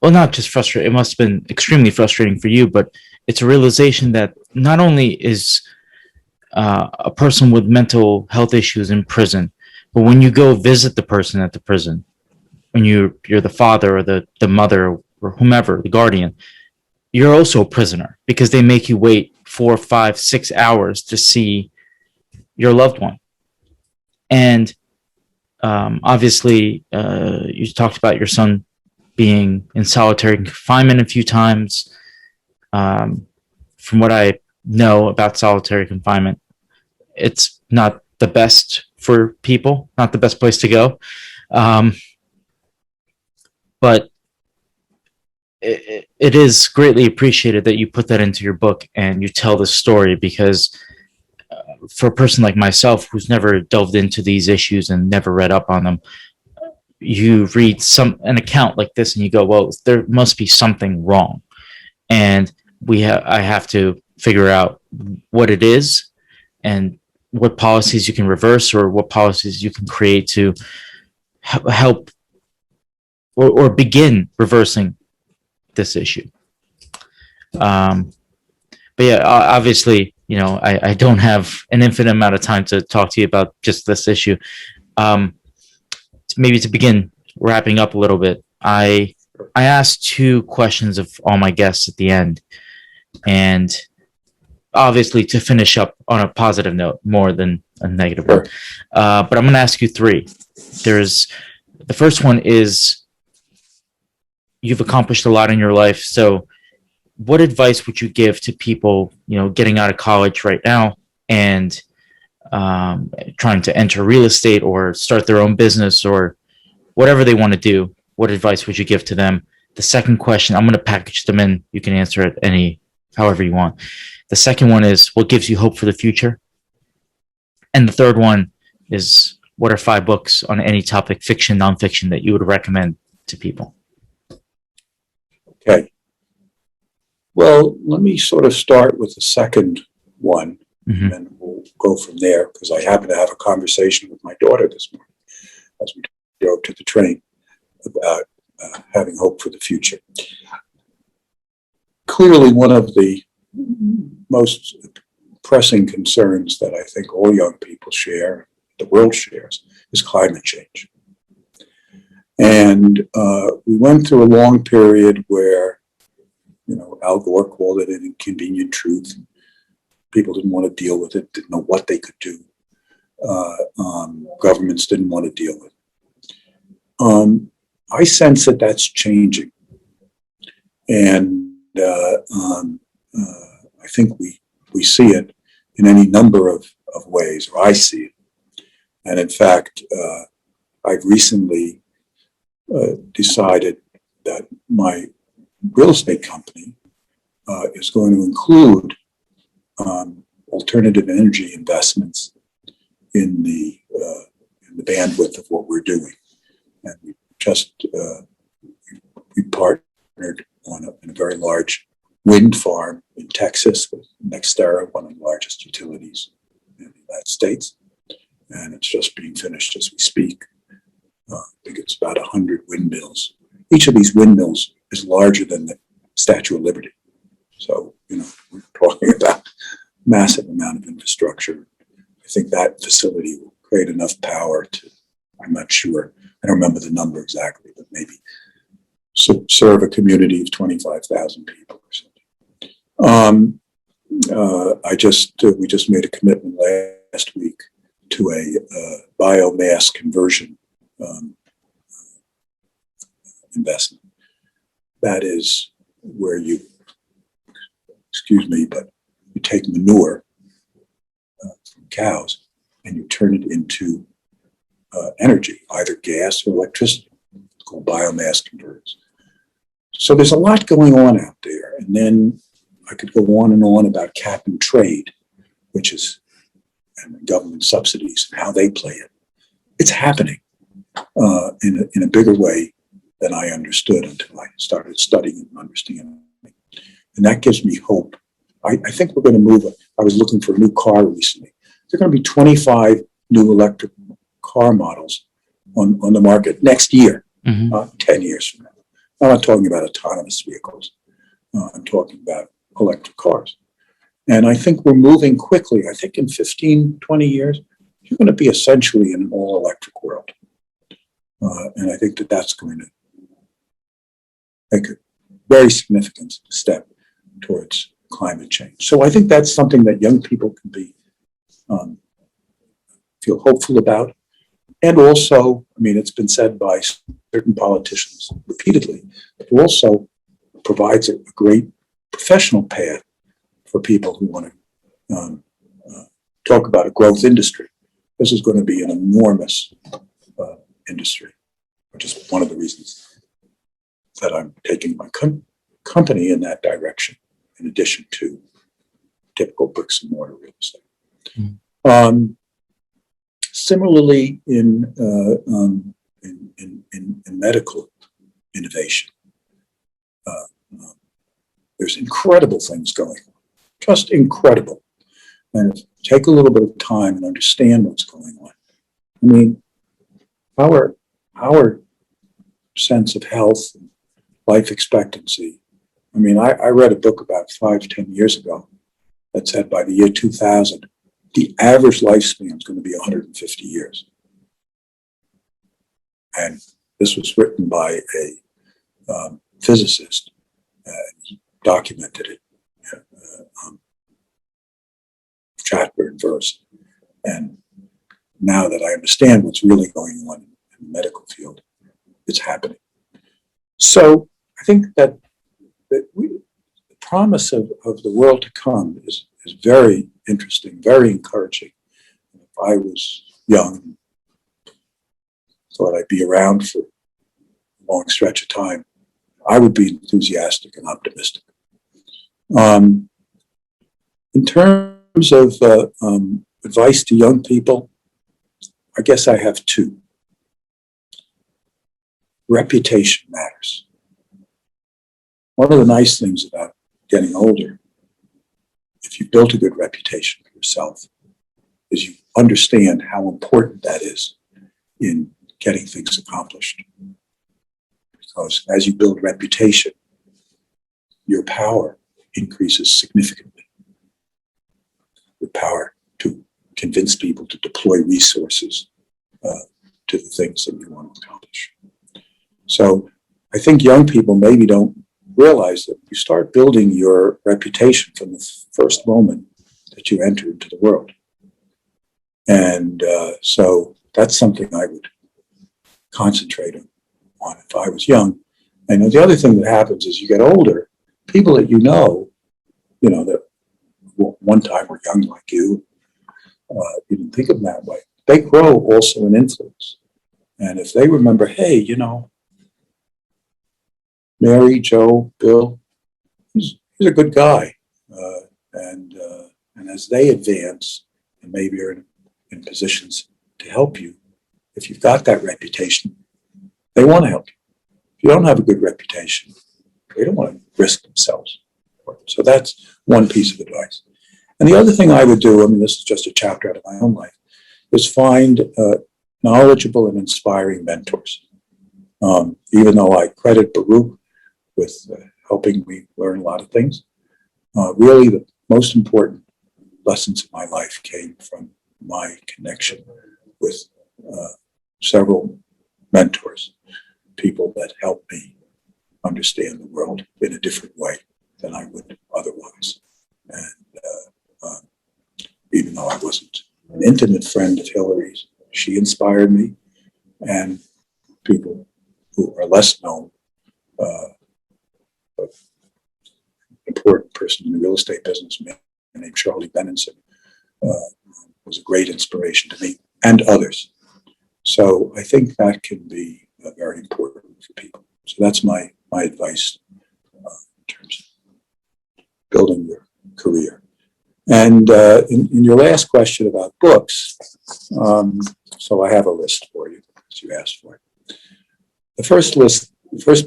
well, not just frustrating, it must have been extremely frustrating for you, but it's a realization that not only is a person with mental health issues in prison, but when you go visit the person at the prison, when you're the father or the mother or whomever, the guardian, you're also a prisoner because they make you wait 4, 5, 6 hours to see your loved one. And obviously, you talked about your son being in solitary confinement a few times. From what I know about solitary confinement, it's not the best for people, not the best place to go. But it is greatly appreciated that you put that into your book and you tell the story, because for a person like myself who's never delved into these issues and never read up on them, you read an account like this and you go, well, there must be something wrong, and I have to figure out what it is and what policies you can reverse or what policies you can create to help or begin reversing this issue. But yeah, obviously, I don't have an infinite amount of time to talk to you about just this issue. Maybe to begin wrapping up a little bit, I asked 2 questions of all my guests at the end, and obviously to finish up on a positive note more than a negative one. But I'm going to ask you 3. The first one is, you've accomplished a lot in your life, so what advice would you give to people, getting out of college right now and trying to enter real estate or start their own business or whatever they want to do? What advice would you give to them? The second question, I'm going to package them in. You can answer it however you want. The second one is, what gives you hope for the future? And the third one is, what are 5 books on any topic, fiction, nonfiction, that you would recommend to people? Okay. Well, let me sort of start with the second one, and then we'll go from there, because I happen to have a conversation with my daughter this morning as we drove to the train about having hope for the future. Clearly, one of the most pressing concerns that I think all young people share, the world shares, is climate change. And we went through a long period where, Al Gore called it an inconvenient truth. People didn't want to deal with it, didn't know what they could do. Governments didn't want to deal with it. I sense that that's changing. And I think we see it in any number of ways, or I see it. And in fact, I've recently decided that my real estate company is going to include alternative energy investments in the bandwidth of what we're doing. And we just we partnered in a very large wind farm in Texas with NextEra, one of the largest utilities in the United States. And it's just being finished as we speak. I think it's about 100 windmills. Each of these windmills is larger than the Statue of Liberty. So, we're talking about massive amount of infrastructure. I think that facility will create enough power to, I'm not sure, I don't remember the number exactly, but maybe serve a community of 25,000 people or something. We just made a commitment last week to a biomass conversion investment. That is where you, excuse me, but you take manure from cows and you turn it into energy, either gas or electricity. It's called biomass converters. So there's a lot going on out there. And then I could go on and on about cap and trade, which is and government subsidies and how they play it. It's happening in a bigger way than I understood until I started studying and understanding. And that gives me hope. I think we're going to move. I was looking for a new car recently. There are going to be 25 new electric car models on the market next year, 10 years from now. I'm not talking about autonomous vehicles. I'm talking about electric cars. And I think we're moving quickly. I think in 15, 20 years, you're going to be essentially in an all-electric world. And I think that that's going to make a very significant step towards climate change. So I think that's something that young people can be feel hopeful about. And also, I mean, it's been said by certain politicians repeatedly, it also provides a great professional path for people who want to talk about a growth industry. This is going to be an enormous industry, which is one of the reasons that I'm taking my company in that direction, in addition to typical bricks and mortar real estate. Similarly, in medical innovation, there's incredible things going on, just incredible. And if you take a little bit of time and understand what's going on, I mean, our sense of health and life expectancy. I mean, I read a book about 5-10 years ago that said by the year 2000, the average lifespan is going to be 150 years. And this was written by a physicist, he documented it, chapter and verse. And now that I understand what's really going on in the medical field, it's happening. So I think that the promise of the world to come is very interesting, very encouraging. If I was young, thought I'd be around for a long stretch of time, I would be enthusiastic and optimistic. In terms of advice to young people, I guess I have two. Reputation matters. One of the nice things about getting older, if you've built a good reputation for yourself, is you understand how important that is in getting things accomplished. Because as you build reputation, your power increases significantly. Your power to convince people to deploy resources to the things that you want to accomplish. So I think young people maybe don't realize that you start building your reputation from the first moment that you enter into the world. And so that's something I would concentrate on if I was young. And the other thing that happens is you get older, people that you know that one time were young like you didn't think of them that way. They grow also in influence. And if they remember, hey, Mary, Joe, Bill, he's a good guy. And as they advance and maybe are in positions to help you, if you've got that reputation, they want to help you. If you don't have a good reputation, they don't want to risk themselves. So that's one piece of advice. And the other thing I would do, this is just a chapter out of my own life, is find knowledgeable and inspiring mentors. Even though I credit Baruch with helping me learn a lot of things, really the most important lessons of my life came from my connection with several mentors, people that helped me understand the world in a different way than I would otherwise. And even though I wasn't an intimate friend of Hillary's, she inspired me, and people who are less known, an important person in the real estate business, man named Charlie Benenson, was a great inspiration to me and others. So I think that can be very important for people. So that's my advice in terms of building your career. And in your last question about books, so I have a list for you, as you asked for. The first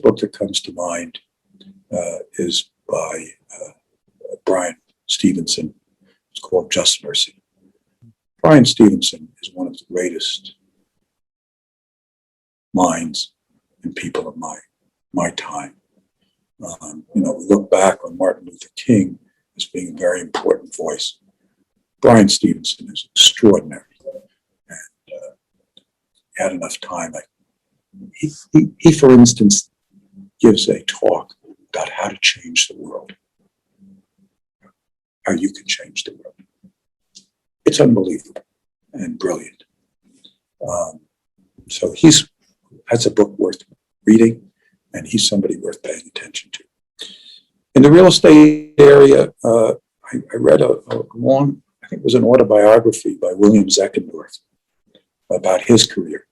book that comes to mind is by Brian Stevenson. It's called Just Mercy. Brian Stevenson is one of the greatest minds and people of my time. We look back on Martin Luther King as being a very important voice. Brian Stevenson is extraordinary, and had enough time. He, for instance, gives a talk about how to change the world, how you can change the world. It's unbelievable and brilliant. So that's a book worth reading, and he's somebody worth paying attention to. In the real estate area, I read a long, I think it was an autobiography by William Zeckendorf about his career,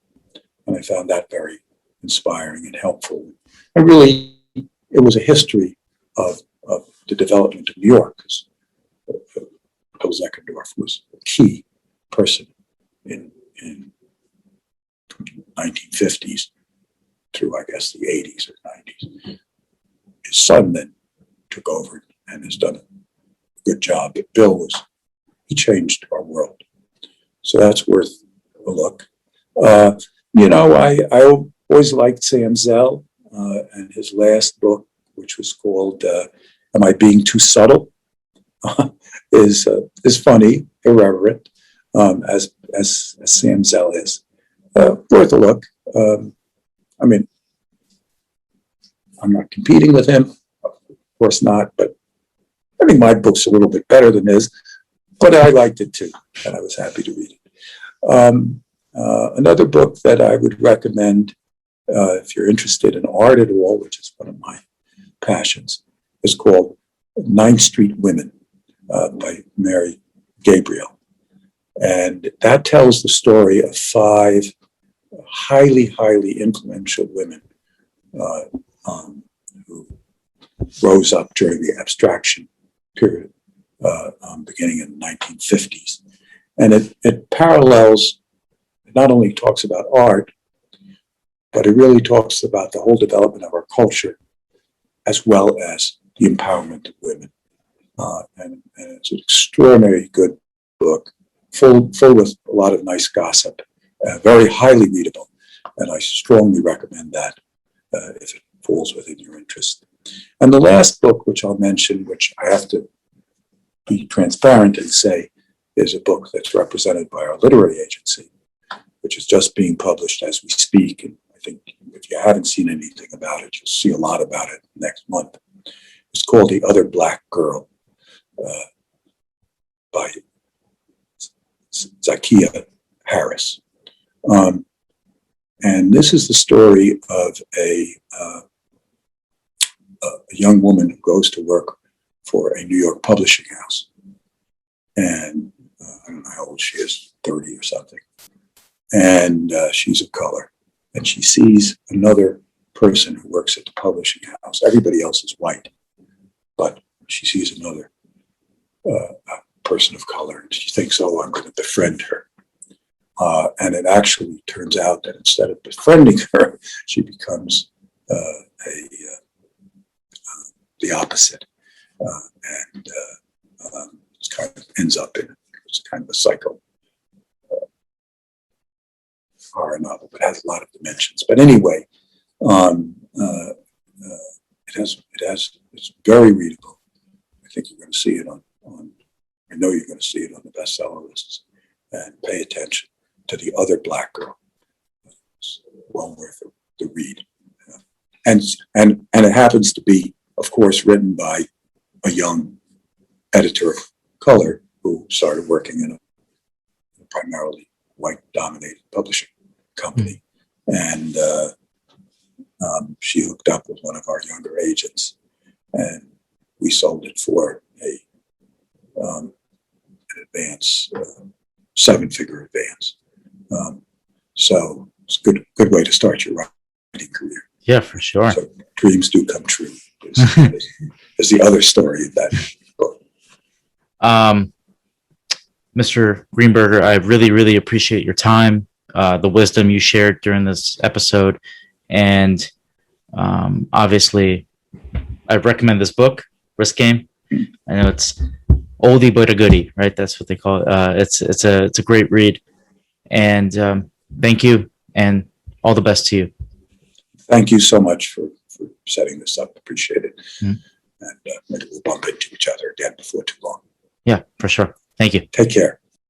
and I found that very inspiring and helpful. And really, it was a history of the development of New York, because Bill Zeckendorf was a key person in 1950s through, I guess, the 80s or 90s. His son then took over and has done a good job. But Bill he changed our world. So that's worth a look. I always liked Sam Zell and his last book, which was called Am I Being Too Subtle? is funny, irreverent, as Sam Zell is. Worth a look. I'm not competing with him, of course not, but I think my book's a little bit better than his, but I liked it too, and I was happy to read it. Another book that I would recommend, if you're interested in art at all, which is one of my passions, is called 9th Street Women by Mary Gabriel. And that tells the story of 5 highly, highly influential women who rose up during the abstraction period, beginning in the 1950s. And it parallels, it not only talks about art, but it really talks about the whole development of our culture, as well as the empowerment of women. And it's an extraordinarily good book, full with a lot of nice gossip, very highly readable. And I strongly recommend that if it falls within your interest. And the last book, which I'll mention, which I have to be transparent and say is a book that's represented by our literary agency, which is just being published as we speak. And I think if you haven't seen anything about it, you'll see a lot about it next month. It's called The Other Black Girl by Zakiya Harris. And this is the story of a young woman who goes to work for a New York publishing house. And I don't know how old she is, 30 or something. And she's of color. And she sees another person who works at the publishing house. Everybody else is white. But she sees another person of color. And she thinks, oh, I'm going to befriend her. And it actually turns out that instead of befriending her, she becomes the opposite. And it kind of ends up in it's kind of a cycle horror novel, but it has a lot of dimensions. But anyway, it's very readable. I think you're going to see it I know you're going to see it on the bestseller lists. And pay attention to The Other Black Girl. It's well worth the read. and it happens to be, of course, written by a young editor of color who started working in a primarily white-dominated publishing company, and she hooked up with one of our younger agents, and we sold it for an advance, 7-figure advance. So it's a good way to start your writing career. Yeah, for sure. So dreams do come true. Is the other story of that book. Mr. Greenburger, I really, really appreciate your time, the wisdom you shared during this episode, and obviously, I recommend this book, Risk Game. I know it's oldie but a goodie, right? That's what they call it. It's a great read, and thank you, and all the best to you. Thank you so much for setting this up. Appreciate it. Mm-hmm. And maybe we'll bump into each other again before too long. Yeah, for sure. Thank you. Take care.